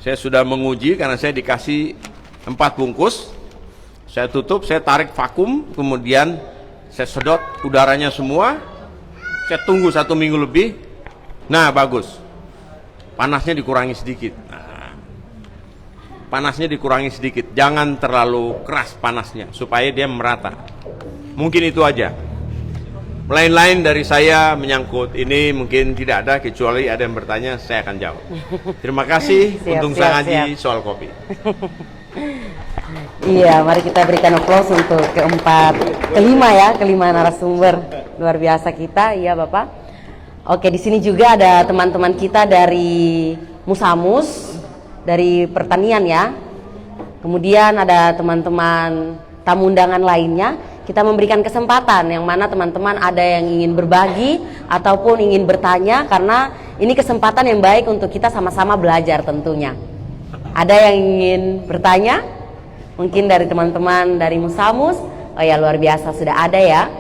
Saya sudah menguji karena saya dikasih 4 bungkus. Saya tutup, saya tarik vakum, kemudian saya sedot udaranya semua. Saya tunggu 1 minggu lebih. Nah, bagus. Panasnya dikurangi sedikit. Nah, panasnya dikurangi sedikit. Jangan terlalu keras panasnya supaya dia merata. Mungkin itu aja. Lain-lain dari saya menyangkut ini mungkin tidak ada, kecuali ada yang bertanya, saya akan jawab. Terima kasih. Untung Sangaji soal kopi. Iya, mari kita berikan aplaus untuk kelima narasumber luar biasa kita, iya Bapak. Oke, di sini juga ada teman-teman kita dari Musamus, dari pertanian ya. Kemudian ada teman-teman tamu undangan lainnya. Kita memberikan kesempatan yang mana teman-teman ada yang ingin berbagi ataupun ingin bertanya, karena ini kesempatan yang baik untuk kita sama-sama belajar tentunya. Ada yang ingin bertanya? Mungkin dari teman-teman dari Musamus. Oh ya, luar biasa, sudah ada ya.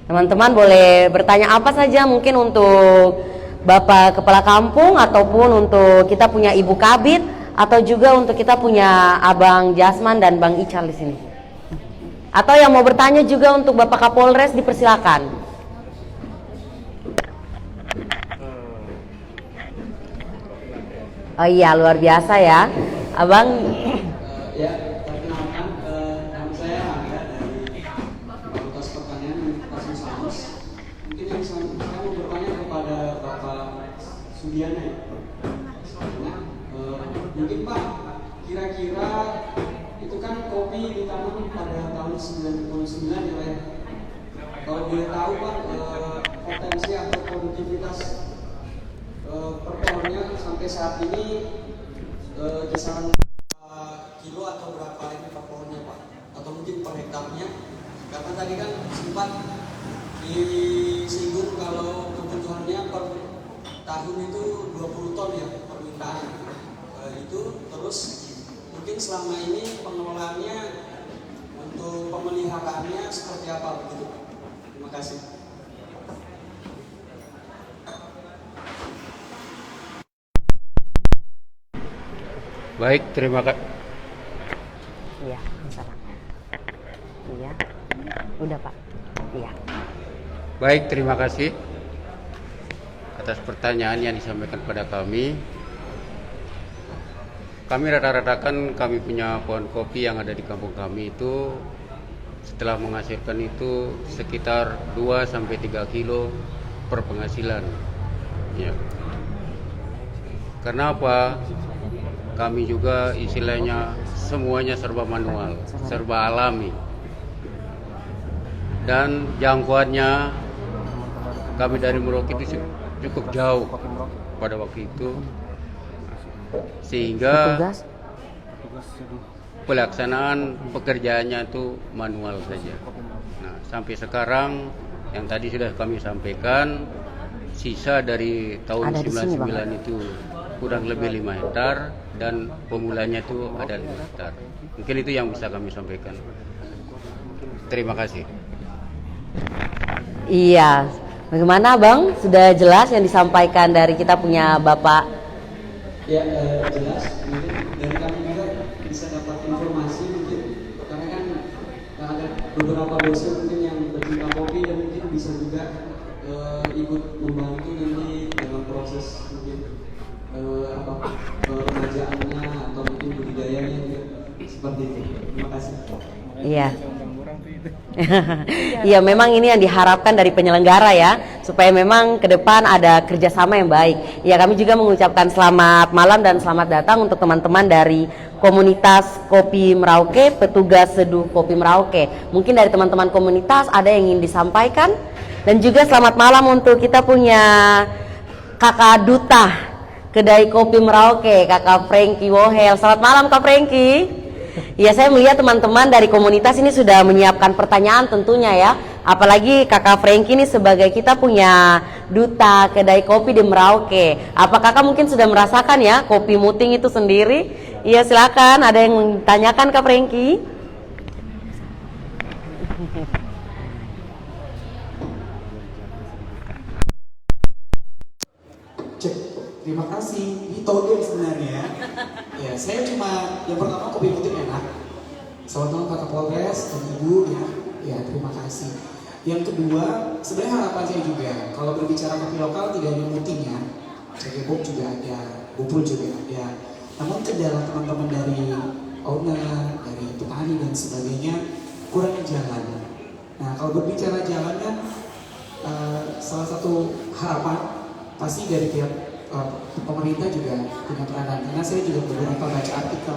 Teman-teman boleh bertanya apa saja, mungkin untuk Bapak Kepala Kampung ataupun untuk kita punya Ibu Kabid atau juga untuk kita punya Abang Jasman dan Bang Ical di sini. Atau yang mau bertanya juga untuk Bapak Kapolres, dipersilakan. Oh iya, luar biasa ya, Abang. Ya, perkenalkan, nama saya Angga dari Fakultas Pertanian Universitas Musamus. Mungkin yang saya mau bertanya kepada Bapak Sudiana. Mungkin Pak, kira-kira itu kan kopi ditanam pada tahun 99 ya Pak ya. Kalau boleh tahu Pak, potensi atau produktivitas per pohonnya sampai saat ini kisaran kilo atau berapa ini per pohonnya Pak, atau mungkin per hektarnya, karena tadi kan sempat disinggung kalau kebutuhannya per tahun itu 20 ton ya permintaan itu. Terus mungkin selama ini pengelolaannya untuk pemeliharaannya seperti apa begitu. Terima kasih. Baik, terima kasih. Iya, salah. Iya. Udah, Pak. Iya. Baik, terima kasih atas pertanyaan yang disampaikan pada kami. Kami rata-rata kan kami punya pohon kopi yang ada di kampung kami itu setelah menghasilkan itu sekitar 2-3 kilo per penghasilan. Ya. Karena apa? Kami juga istilahnya semuanya serba manual, serba alami. Dan jangkauannya kami dari Merauke itu cukup jauh pada waktu itu, sehingga pelaksanaan pekerjaannya itu manual saja. Nah, sampai sekarang yang tadi sudah kami sampaikan, sisa dari tahun 99 itu kurang lebih 5 hektar dan pemulanya itu ada 5 hektar. Mungkin itu yang bisa kami sampaikan. Terima kasih. Iya, bagaimana Bang? Sudah jelas yang disampaikan dari kita punya Bapak? Ya, jelas. Mungkin dari kami juga bisa dapat informasi mungkin, karena kan ada beberapa dosen mungkin yang bercinta kopi dan mungkin bisa juga ikut membantu nanti dalam proses mungkin pengerjaannya atau mungkin budidayanya juga seperti itu. Terima kasih. Iya. Iya, memang ini yang diharapkan dari penyelenggara ya, supaya memang ke depan ada kerjasama yang baik. Ya, kami juga mengucapkan selamat malam dan selamat datang untuk teman-teman dari komunitas Kopi Merauke, petugas seduh Kopi Merauke. Mungkin dari teman-teman komunitas ada yang ingin disampaikan, dan juga selamat malam untuk kita punya kakak duta kedai Kopi Merauke, kakak Frankie Wohel. Selamat malam Kak Frankie. Ya, saya melihat teman-teman dari komunitas ini sudah menyiapkan pertanyaan tentunya ya. Apalagi kakak Frankie ini sebagai kita punya duta kedai kopi di Merauke. Apa kakak mungkin sudah merasakan ya kopi muting itu sendiri? Iya, silakan. Ada yang menanyakan Kak Frankie? Cek, terima kasih. Ini todong sebenarnya. Ya, saya cuma yang pertama kopi putih enak. Selamat malam Pak Kapolres dan Ibu ya. Ya, terima kasih. Yang kedua, sebenarnya harapan saya juga kalau berbicara kopi lokal tidak hanya mutingnya, cekebok juga ada, bubul juga ada. Namun kendala teman-teman dari owner, dari petani dan sebagainya kurangnya jalan. Nah, kalau berbicara jalan kan salah satu harapan pasti dari pihak pemerintah juga punya peranan, karena saya juga beberapa baca artikel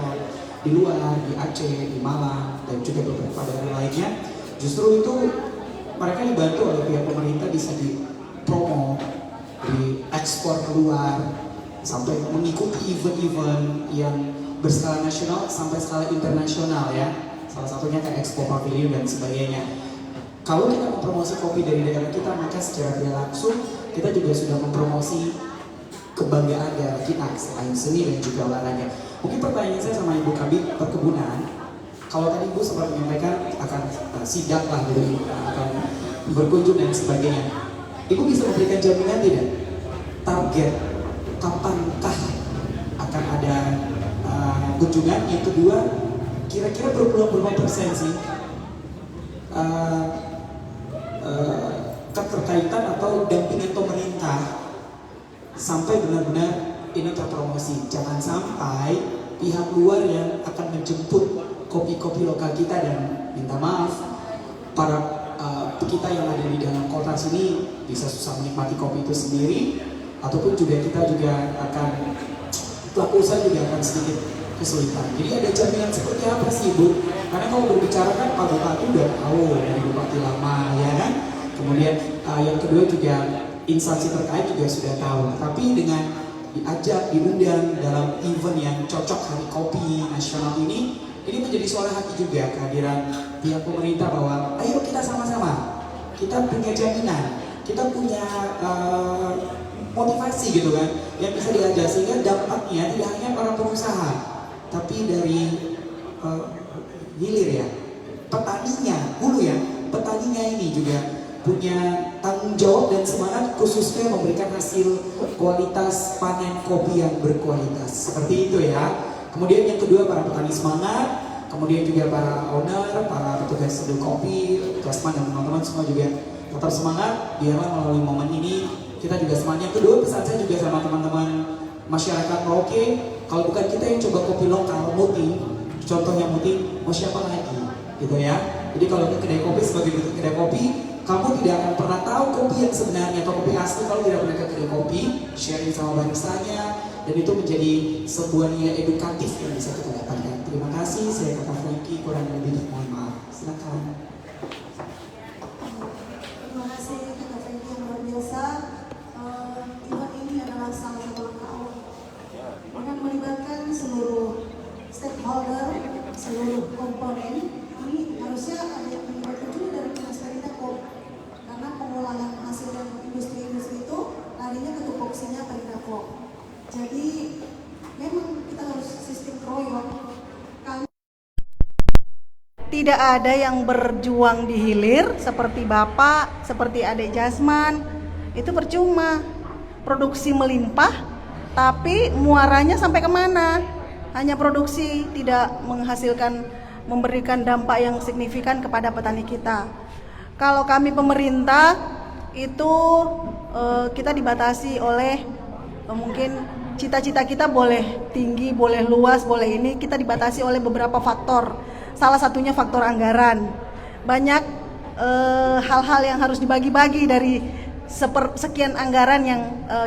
di luar, di Aceh, di Malang, dan juga beberapa daerah lainnya. Justru itu mereka dibantu oleh pihak pemerintah, bisa dipromo, diekspor keluar, sampai mengikuti event-event yang berskala nasional sampai skala internasional ya. Salah satunya kayak Expo Pavilion dan sebagainya. Kalau kita mempromosi kopi dari daerah kita, maka secara tidak langsung kita juga sudah mempromosi kebanggaan daerah kita selain seni dan juga olahraga. Mungkin pertanyaan saya sama Ibu Kabid Perkebunan, kalau tadi Ibu sempat menyampaikan akan sidak lah gitu, akan berkunjung dan sebagainya. Ibu bisa memberikan jaminan tidak? Target kapankah akan ada kunjungan? Yang kedua, kira-kira berapa persen sih keterkaitan atau dampingan pemerintah sampai benar-benar ini terpromosi? Jangan sampai pihak luar yang akan menjemput kopi-kopi lokal kita, dan minta maaf para kita yang ada di dalam kota sini bisa susah menikmati kopi itu sendiri, ataupun juga kita juga akan pelaku usaha juga akan sedikit kesulitan. Jadi ada jaminan seperti apa sih Bu? Karena kalau berbicara kan Pak Bupati udah tahu dari Bupati lama ya kan. Kemudian yang kedua juga instansi terkait juga sudah tahu. Tapi dengan diajak, diundang dalam event yang cocok Hari Kopi Nasional ini menjadi suara hati juga kehadiran pihak pemerintah bahwa ayo kita sama-sama, kita punya jaminan, kita punya motivasi gitu kan yang bisa diajak, sehingga dampaknya tidak hanya para pengusaha tapi dari hilir ya, petaninya, hulu ya, petaninya ini juga punya tanggung jawab dan semangat khususnya memberikan hasil kualitas panen kopi yang berkualitas seperti itu ya. Kemudian yang kedua, para petani semangat, kemudian juga para owner, para petugas seduh kopi, Jasman dan teman-teman semua juga tetap semangat. Biarlah melalui momen ini kita juga semangat. Yang kedua, pesan saya juga sama teman-teman masyarakat Merauke, kalau bukan kita yang coba kopi lokal, muting, contohnya muting, mau siapa lagi gitu ya. Jadi kalau ke kedai kopi sebagai bentuk kedai kopi, kamu tidak akan pernah tahu kopi yang sebenarnya atau kopi asli kalau tidak pernah ke kedai kopi, sharing sama baristanya, dan itu menjadi sebuah nilai edukatif yang bisa kita dapatkan. Terima kasih, saya Kakak Frankie, kurang lebih mohon maaf. Silakan. Terima kasih Kakak Frankie yang luar biasa. Event ini adalah salah satu langkah awal dengan melibatkan seluruh stakeholder, seluruh komponen. Ini harusnya ada yang melibatkan juga dari Dinas Perintakop, karena pengolahan hasil dari industri-industri itu larinya ke tupoksinya Perintakop. Jadi memang kita harus sistem kroyok. Tidak ada yang berjuang di hilir seperti Bapak, seperti Adik Jasman, itu percuma. Produksi melimpah, tapi muaranya sampai kemana? Hanya produksi, tidak menghasilkan, memberikan dampak yang signifikan kepada petani kita. Kalau kami pemerintah itu kita dibatasi oleh mungkin cita-cita kita boleh tinggi, boleh luas, boleh ini, kita dibatasi oleh beberapa faktor. Salah satunya faktor anggaran. Banyak hal-hal yang harus dibagi-bagi dari sekian anggaran yang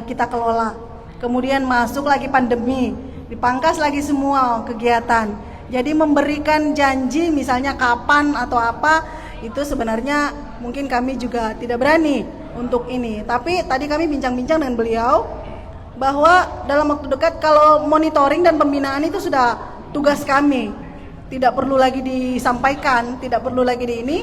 kita kelola. Kemudian masuk lagi pandemi, dipangkas lagi semua kegiatan. Jadi memberikan janji misalnya kapan atau apa, itu sebenarnya mungkin kami juga tidak berani untuk ini. Tapi tadi kami bincang-bincang dengan beliau bahwa dalam waktu dekat kalau monitoring dan pembinaan itu sudah tugas kami. Tidak perlu lagi disampaikan, tidak perlu lagi di ini,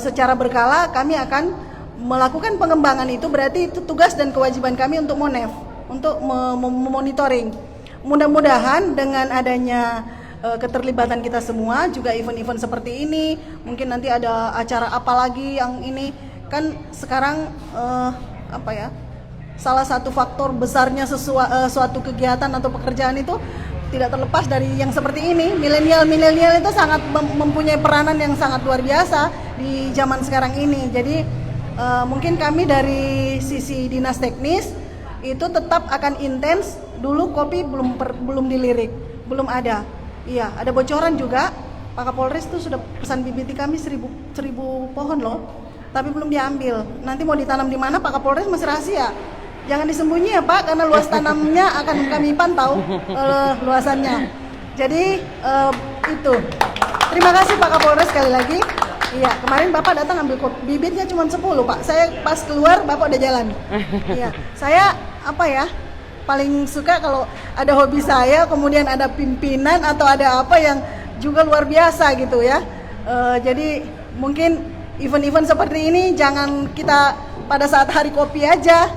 secara berkala kami akan melakukan pengembangan itu, berarti itu tugas dan kewajiban kami untuk Monef, untuk memonitoring. Mudah-mudahan dengan adanya keterlibatan kita semua, juga event-event seperti ini, mungkin nanti ada acara apa lagi yang ini, kan sekarang salah satu faktor besarnya suatu kegiatan atau pekerjaan itu tidak terlepas dari yang seperti ini. Milenial itu sangat mempunyai peranan yang sangat luar biasa di zaman sekarang ini. Jadi mungkin kami dari sisi dinas teknis itu tetap akan intens. Dulu kopi belum dilirik, belum ada. Iya, ada bocoran juga. Pak Kapolres tuh sudah pesan bibit kami 1000 pohon loh, tapi belum diambil. Nanti mau ditanam di mana Pak Kapolres masih rahasia. Jangan disembunyi ya Pak, karena luas tanamnya akan kami pantau luasannya. Jadi itu. Terima kasih Pak Kapolres sekali lagi. Iya, kemarin Bapak datang ambil bibitnya cuma 10 Pak. Saya pas keluar Bapak udah jalan. Iya, saya paling suka kalau ada hobi saya, kemudian ada pimpinan atau ada apa yang juga luar biasa gitu ya. Jadi mungkin event-event seperti ini jangan kita pada saat hari kopi aja.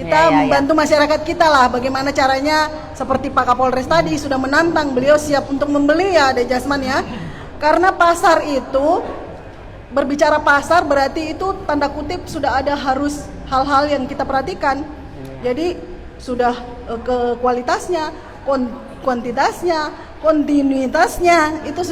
Kita membantu masyarakat kita lah, bagaimana caranya, seperti Pak Kapolres tadi sudah menantang, beliau siap untuk membeli ya, ada Jasman ya. Karena pasar itu, berbicara pasar berarti itu tanda kutip sudah ada harus hal-hal yang kita perhatikan. Jadi sudah ke kualitasnya, kuantitasnya, kontinuitasnya, itu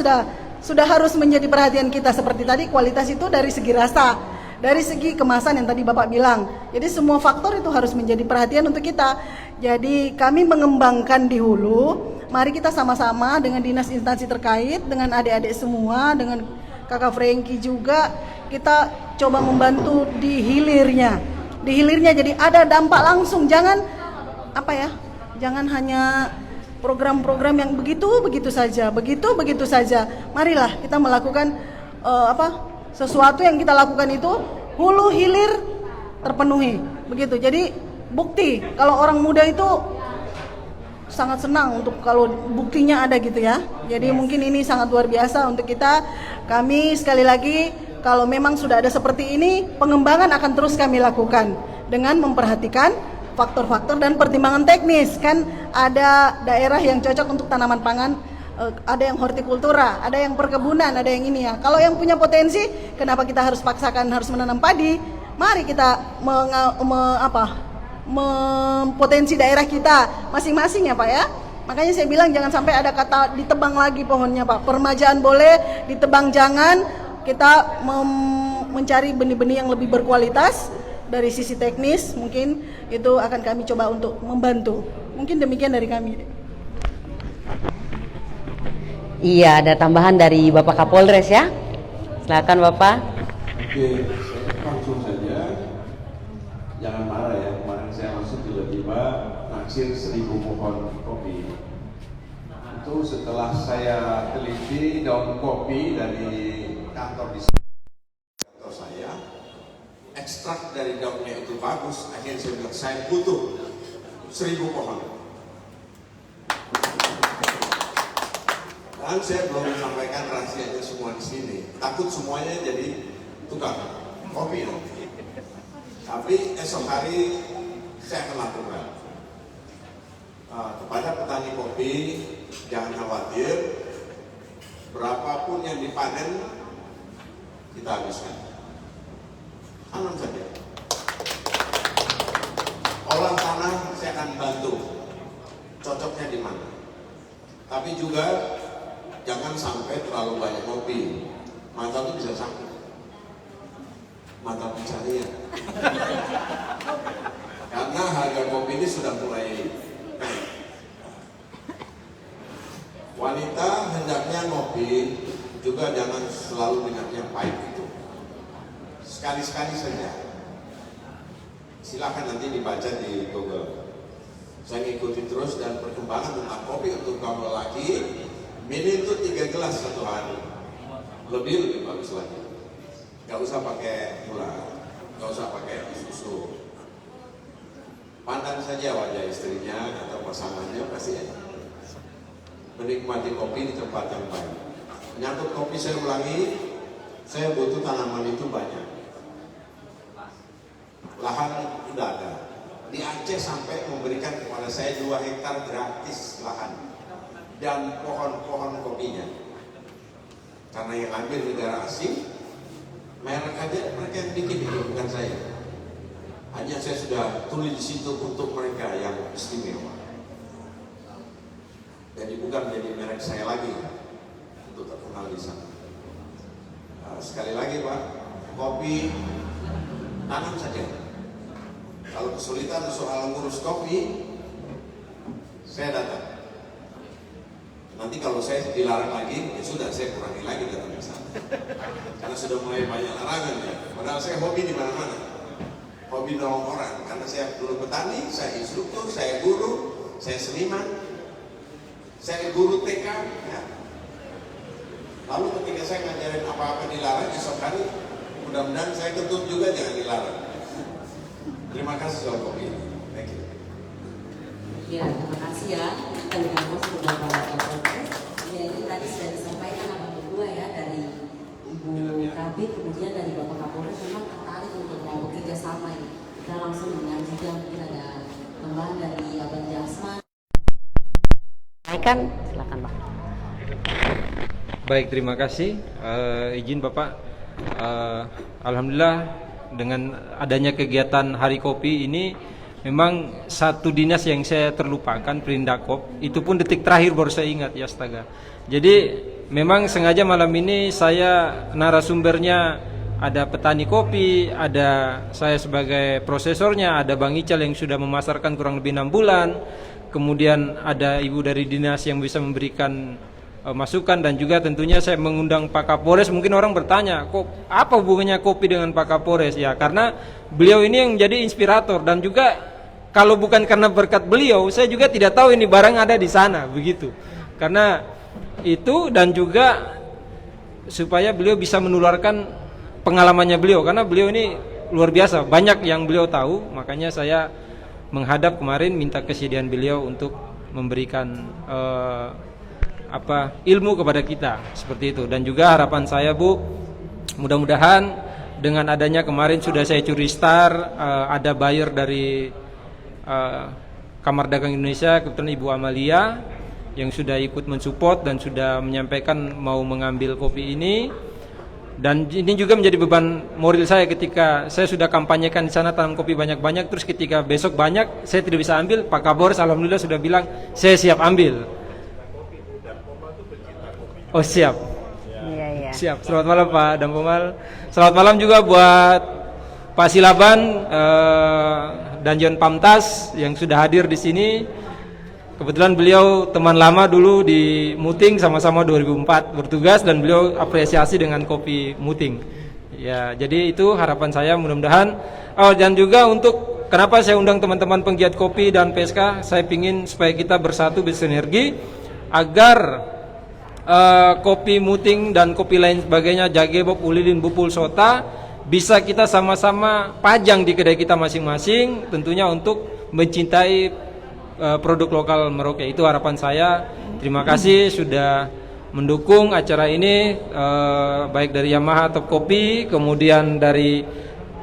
sudah harus menjadi perhatian kita. Seperti tadi kualitas itu dari segi rasa, dari segi kemasan yang tadi Bapak bilang. Jadi semua faktor itu harus menjadi perhatian untuk kita. Jadi kami mengembangkan di hulu. Mari kita sama-sama dengan dinas instansi terkait, dengan adik-adik semua, dengan Kakak Franky juga, kita coba membantu di hilirnya. Di hilirnya jadi ada dampak langsung. Jangan jangan hanya program-program yang begitu saja. Marilah kita melakukan sesuatu yang kita lakukan itu hulu hilir terpenuhi, begitu. Jadi bukti kalau orang muda itu sangat senang untuk kalau buktinya ada gitu ya. Jadi mungkin ini sangat luar biasa untuk kita. Kami sekali lagi kalau memang sudah ada seperti ini, pengembangan akan terus kami lakukan dengan memperhatikan faktor-faktor dan pertimbangan teknis. Kan ada daerah yang cocok untuk tanaman pangan, ada yang hortikultura, ada yang perkebunan, ada yang ini ya. Kalau yang punya potensi, kenapa kita harus paksakan harus menanam padi? Mari kita mempotensi daerah kita masing-masing ya Pak ya. Makanya saya bilang jangan sampai ada kata ditebang lagi pohonnya Pak. Permajaan boleh, ditebang jangan. Kita mencari benih-benih yang lebih berkualitas. Dari sisi teknis mungkin itu akan kami coba untuk membantu. Mungkin demikian dari kami. Iya, ada tambahan dari Bapak Kapolres ya. Silakan Bapak. Oke, saya langsung saja. Jangan marah ya, kemarin saya masuk tiba-tiba naksir 1000 pohon kopi. Itu setelah saya teliti daun kopi dari kantor di kantor saya, ekstrak dari daunnya itu bagus. Akhirnya saya bilang saya butuh 1000 pohon. Dan saya belum menyampaikan rahasianya semua di sini. Takut semuanya jadi tukang kopi nanti. Tapi esok hari saya akan lakukan. Kepada petani kopi, jangan khawatir. Berapapun yang dipanen, kita habiskan. Tanam saja. Olah tanah saya akan bantu. Cocoknya di mana. Tapi juga jangan sampai terlalu banyak kopi. Mata itu bisa sakit. Mata pencarian. Karena harga kopi ini sudah mulai naik. wanita hendaknya ngopi juga jangan selalu dengan yang pahit itu. Sekali-sekali saja. Silakan nanti dibaca di Google. Saya ngikutin terus, dan perkembangan tentang kopi untuk kaum lelaki minim itu 3 gelas satu hari. Lebih bagus lagi. Gak usah pakai gula, gak usah pakai susu. Pandang saja wajah istrinya atau pasangannya, pasti menikmati kopi di tempat yang baik. Menyangkut kopi, saya ulangi, saya butuh tanaman itu banyak. Lahan udah ada. Di Aceh sampai memberikan kepada saya 2 hektar gratis lahan dan pohon-pohon kopinya. Karena yang ambil negara asing, merek aja mereka yang bikin, itu bukan saya. Hanya saya sudah tulis di situ untuk mereka yang istimewa. Jadi bukan menjadi merek saya lagi untuk terkenal di sana. Sekali lagi Pak, kopi tanam saja. Kalau kesulitan soal ngurus kopi, saya datang. Nanti kalau saya dilarang lagi, ya sudah, saya kurangi lagi datang ke sana. Karena sudah mulai banyak larangan ya. Padahal saya hobi di mana-mana. Hobi nolong orang. Karena saya dulu petani, saya instruktur, saya guru, saya seniman, saya guru TK. Ya. Lalu ketika saya ngajarin apa-apa dilarang, esok hari, mudah-mudahan saya kentut juga jangan dilarang. Terima kasih soal kopi ini. Thank you. Ya, terima kasih ya. Kita dengan bos beberapa podcast. Ya, ini tadi sudah disampaikan apa berdua ya, dari Ibu Kabit, kemudian dari Bapak Kapolres memang tertarik untuk mau bekerja sama ini. Kita langsung dengan juga mungkin ada tambahan dari Abang Jasman. Silakan Pak. Baik, terima kasih. Izin Bapak, alhamdulillah dengan adanya kegiatan Hari Kopi ini memang satu dinas yang saya terlupakan, Perindakop. Itu pun detik terakhir baru saya ingat, ya astaga. Jadi memang sengaja malam ini saya narasumbernya ada petani kopi, ada saya sebagai prosesornya, ada Bang Ical yang sudah memasarkan kurang lebih 6 bulan. Kemudian ada ibu dari dinas yang bisa memberikan masukan, dan juga tentunya saya mengundang Pak Kapolres. Mungkin orang bertanya, kok apa hubungannya kopi dengan Pak Kapolres? Ya karena beliau ini yang jadi inspirator, dan juga kalau bukan karena berkat beliau, saya juga tidak tahu ini barang ada di sana, begitu. Karena itu, dan juga supaya beliau bisa menularkan pengalamannya beliau, karena beliau ini luar biasa, banyak yang beliau tahu. Makanya saya menghadap kemarin minta kesediaan beliau untuk memberikan ilmu kepada kita, seperti itu. Dan juga harapan saya Bu, mudah-mudahan dengan adanya kemarin sudah saya curi star, ada buyer dari Kamar Dagang Indonesia, kebetulan Ibu Amalia yang sudah ikut mensupport dan sudah menyampaikan mau mengambil kopi ini. Dan ini juga menjadi beban moral saya ketika saya sudah kampanyekan di sana tanam kopi banyak-banyak, terus ketika besok banyak saya tidak bisa ambil, Pak Kapolres alhamdulillah sudah bilang saya siap ambil. Oh siap. Iya. Siap. Selamat malam Pak Dampomal. Selamat malam juga buat Pak Silaban dan John Pamtas yang sudah hadir di sini. Kebetulan beliau teman lama dulu di Muting, sama-sama 2004 bertugas, dan beliau apresiasi dengan kopi Muting. Ya, jadi itu harapan saya, mudah-mudahan. Oh, dan juga untuk kenapa saya undang teman-teman penggiat kopi dan PSK, saya ingin supaya kita bersatu bersinergi agar kopi Muting dan kopi lain sebagainya, Jagebob, Ulilin, Bupul, Sota, bisa kita sama-sama pajang di kedai kita masing-masing, tentunya untuk mencintai produk lokal Merauke. Itu harapan saya. Terima kasih sudah mendukung acara ini, baik dari Yamaha Top Kopi, kemudian dari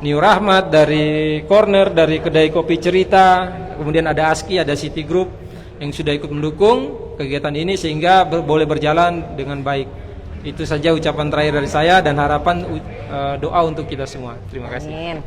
New Rahmat, dari Corner, dari kedai kopi Cerita, kemudian ada ASKI, ada City Group yang sudah ikut mendukung kegiatan ini sehingga boleh berjalan dengan baik. Itu saja ucapan terakhir dari saya, dan harapan doa untuk kita semua. Terima kasih. Amin.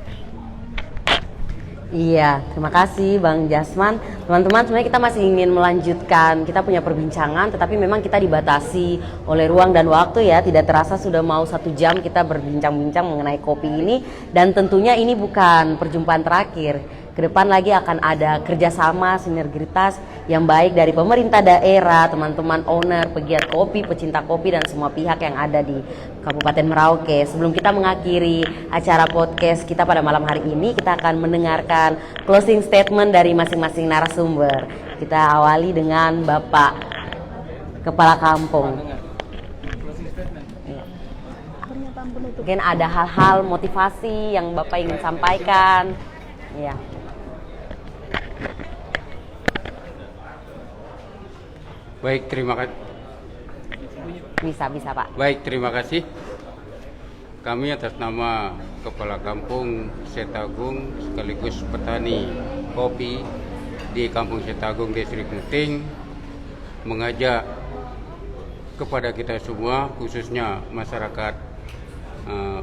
Iya, terima kasih Bang Jasman. Teman-teman, sebenarnya kita masih ingin melanjutkan, kita punya perbincangan, tetapi memang kita dibatasi oleh ruang dan waktu ya. Tidak terasa sudah mau 1 jam kita berbincang-bincang mengenai kopi ini, dan tentunya ini bukan perjumpaan terakhir. Ke depan lagi akan ada kerjasama sinergitas yang baik dari pemerintah daerah, teman-teman owner, pegiat kopi, pecinta kopi, dan semua pihak yang ada di Kabupaten Merauke. Sebelum kita mengakhiri acara podcast kita pada malam hari ini, kita akan mendengarkan closing statement dari masing-masing narasumber. Kita awali dengan Bapak Kepala Kampung. Mungkin ada hal-hal motivasi yang Bapak ingin sampaikan. Ya. Baik, terima kasih. Bisa Pak. Baik, terima kasih. Kami atas nama Kepala Kampung Setagung sekaligus petani kopi di Kampung Setagung, Distrik Muting, mengajak kepada kita semua, khususnya masyarakat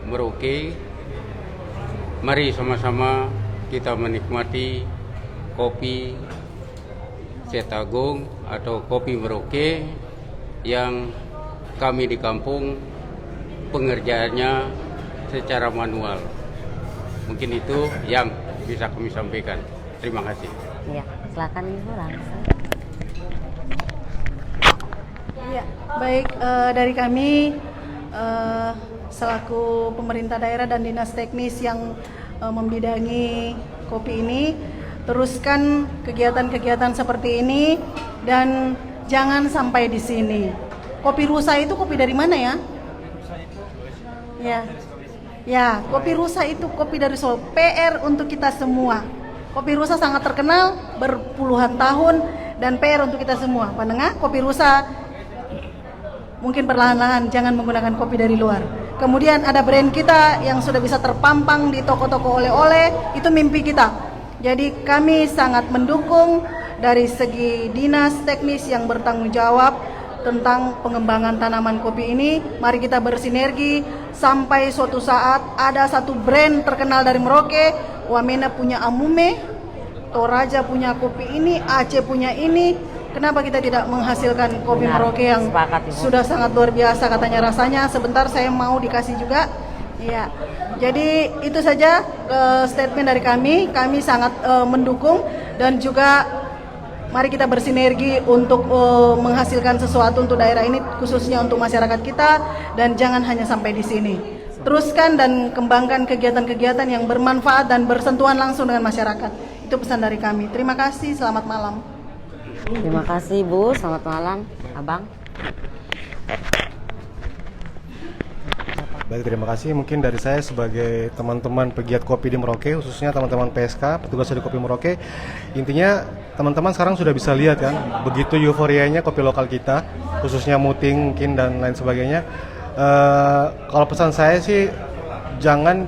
Merauke, mari sama-sama kita menikmati kopi Setagung atau kopi Merauke yang kami di kampung pengerjaannya secara manual. Mungkin itu yang bisa kami sampaikan. Terima kasih. Ya, silakan Ibu langsung. Ya, baik, dari kami selaku pemerintah daerah dan dinas teknis yang membidangi kopi ini, teruskan kegiatan-kegiatan seperti ini dan jangan sampai di sini. Kopi rusa itu kopi dari mana ya? Ya, kopi rusa itu kopi dari Solo. PR untuk kita semua. Kopi rusa sangat terkenal berpuluhan tahun dan PR untuk kita semua. Pendengar, kopi rusa mungkin perlahan-lahan jangan menggunakan kopi dari luar. Kemudian ada brand kita yang sudah bisa terpampang di toko-toko oleh-oleh, itu mimpi kita. Jadi kami sangat mendukung dari segi dinas teknis yang bertanggung jawab tentang pengembangan tanaman kopi ini. Mari kita bersinergi sampai suatu saat ada satu brand terkenal dari Merauke. Wamena punya Amume, Toraja punya kopi ini, Aceh punya ini. Kenapa kita tidak menghasilkan kopi Merauke yang sudah sangat luar biasa katanya rasanya. Sebentar saya mau dikasih juga. Ya, jadi itu saja statement dari kami. Kami sangat mendukung dan juga mari kita bersinergi untuk menghasilkan sesuatu untuk daerah ini, khususnya untuk masyarakat kita, dan jangan hanya sampai di sini. Teruskan dan kembangkan kegiatan-kegiatan yang bermanfaat dan bersentuhan langsung dengan masyarakat. Itu pesan dari kami. Terima kasih, selamat malam. Terima kasih Bu, selamat malam Abang. Baik, terima kasih. Mungkin dari saya sebagai teman-teman pegiat kopi di Merauke, khususnya teman-teman PSK, petugas dari Kopi Merauke, intinya teman-teman sekarang sudah bisa lihat kan, begitu euforianya kopi lokal kita, khususnya Muting mungkin dan lain sebagainya. Kalau pesan saya sih, jangan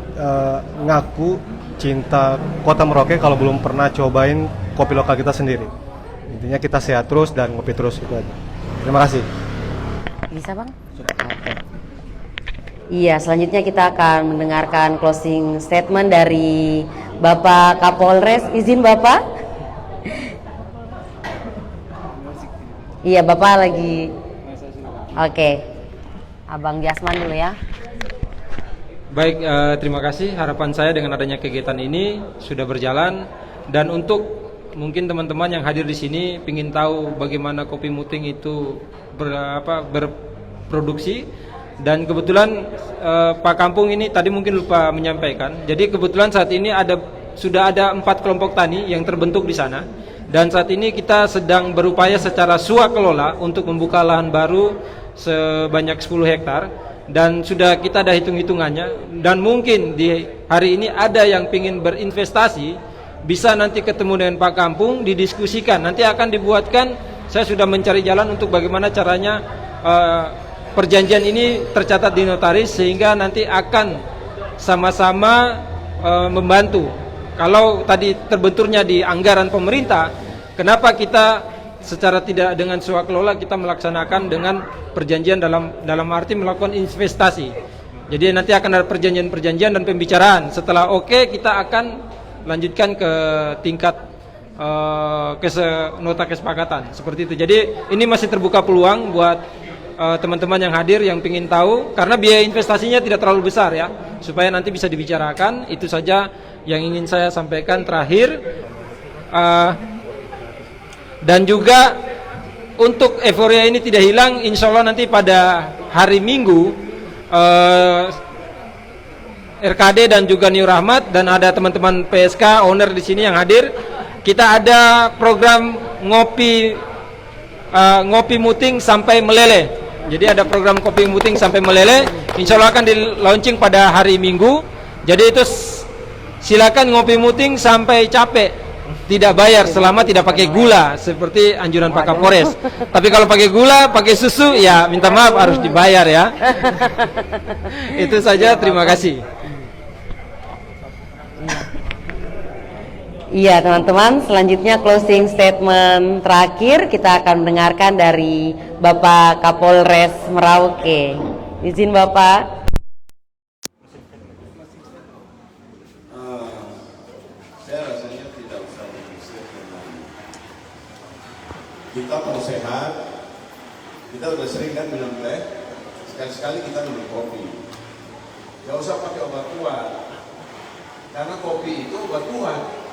ngaku cinta kota Merauke kalau belum pernah cobain kopi lokal kita sendiri. Intinya kita sehat terus dan ngopi terus, itu aja. Terima kasih. Bisa Bang? Oke. Iya, selanjutnya kita akan mendengarkan closing statement dari Bapak Kapolres. Izin Bapak? Iya, Bapak lagi. Oke. Abang Jasman dulu ya. Baik, terima kasih. Harapan saya dengan adanya kegiatan ini sudah berjalan, dan untuk mungkin teman-teman yang hadir di sini ingin tahu bagaimana kopi Muting itu berproduksi. Dan kebetulan Pak Kampung ini tadi mungkin lupa menyampaikan. Jadi kebetulan saat ini sudah ada 4 kelompok tani yang terbentuk di sana. Dan saat ini kita sedang berupaya secara swakelola untuk membuka lahan baru sebanyak 10 hektar. Dan sudah kita ada hitung-hitungannya. Dan mungkin di hari ini ada yang ingin berinvestasi, bisa nanti ketemu dengan Pak Kampung, didiskusikan. Nanti akan dibuatkan, saya sudah mencari jalan untuk bagaimana caranya perjanjian ini tercatat di notaris, sehingga nanti akan sama-sama membantu. Kalau tadi terbenturnya di anggaran pemerintah, kenapa kita secara tidak dengan swakelola kita melaksanakan dengan perjanjian dalam arti melakukan investasi. Jadi nanti akan ada perjanjian-perjanjian dan pembicaraan. Setelah oke, kita akan lanjutkan ke tingkat nota kesepakatan seperti itu. Jadi ini masih terbuka peluang buat teman-teman yang hadir yang ingin tahu, karena biaya investasinya tidak terlalu besar ya, supaya nanti bisa dibicarakan. Itu saja yang ingin saya sampaikan terakhir. Dan juga untuk euforia ini tidak hilang, insya Allah nanti pada hari Minggu RKD dan juga New Rahmat dan ada teman-teman PSK owner di sini yang hadir, kita ada program ngopi muting sampai meleleh. Jadi ada program kopi muting sampai meleleh, insya Allah akan di launching pada hari Minggu. Jadi itu silakan ngopi muting sampai capek, tidak bayar selama tidak pakai gula seperti anjuran Pak Kapolres. Tapi kalau pakai gula, pakai susu, ya minta maaf harus dibayar ya. Itu saja, terima kasih. Iya teman-teman, selanjutnya closing statement terakhir kita akan mendengarkan dari Bapak Kapolres Merauke. Izin Bapak. Saya rasanya tidak usah berpikir dengan kita mau sehat, kita udah sering kan minum teh, sekali-sekali kita minum kopi. Gak usah pakai obat kuat, karena kopi itu obat kuat.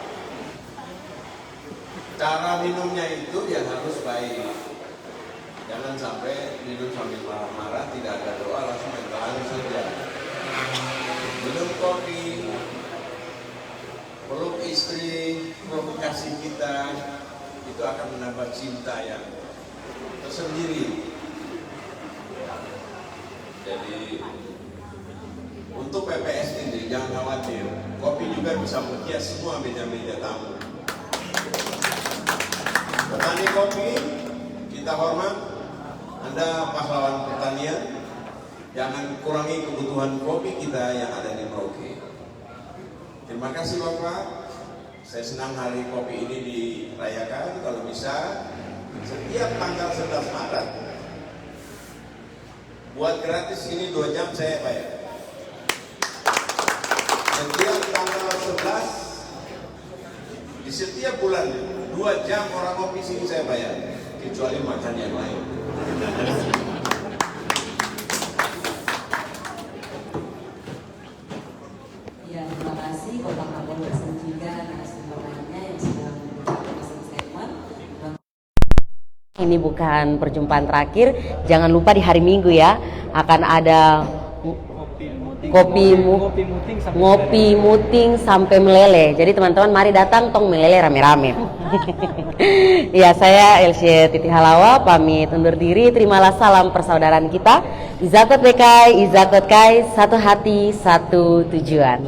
Cara minumnya itu yang harus baik. Jangan sampai minum sambil marah-marah, tidak ada doa, langsung mental saja. Minum kopi, peluk istri, peluk kasih kita, itu akan menambah cinta yang tersendiri. Jadi untuk PPS ini jangan khawatir, kopi juga bisa menghias semua meja-meja tamu. Petani kopi, kita hormat, Anda pahlawan pertanian, jangan kurangi kebutuhan kopi kita yang ada di Merauke. Terima kasih Bapak, saya senang hari kopi ini dirayakan. Kalau bisa, setiap tanggal 11 Maret, buat gratis ini 2 jam saya bayar. Setiap tanggal 11, di setiap bulan 2 jam orang kopi sini saya bayar, kecuali makan yang lain. Ya, terima kasih Bapak Kapolres dan juga narasumber lainnya yang sudah memberikan closing statement. Ini bukan perjumpaan terakhir, jangan lupa di hari Minggu ya akan ada ngopi muting sampai meleleh. Jadi teman-teman mari datang tong meleleh rame-rame. Ya, saya Elsie Titi Halawa pamit undur diri. Terimalah salam persaudaraan kita. Izakot Bekai, Izakot Kai, satu hati, satu tujuan.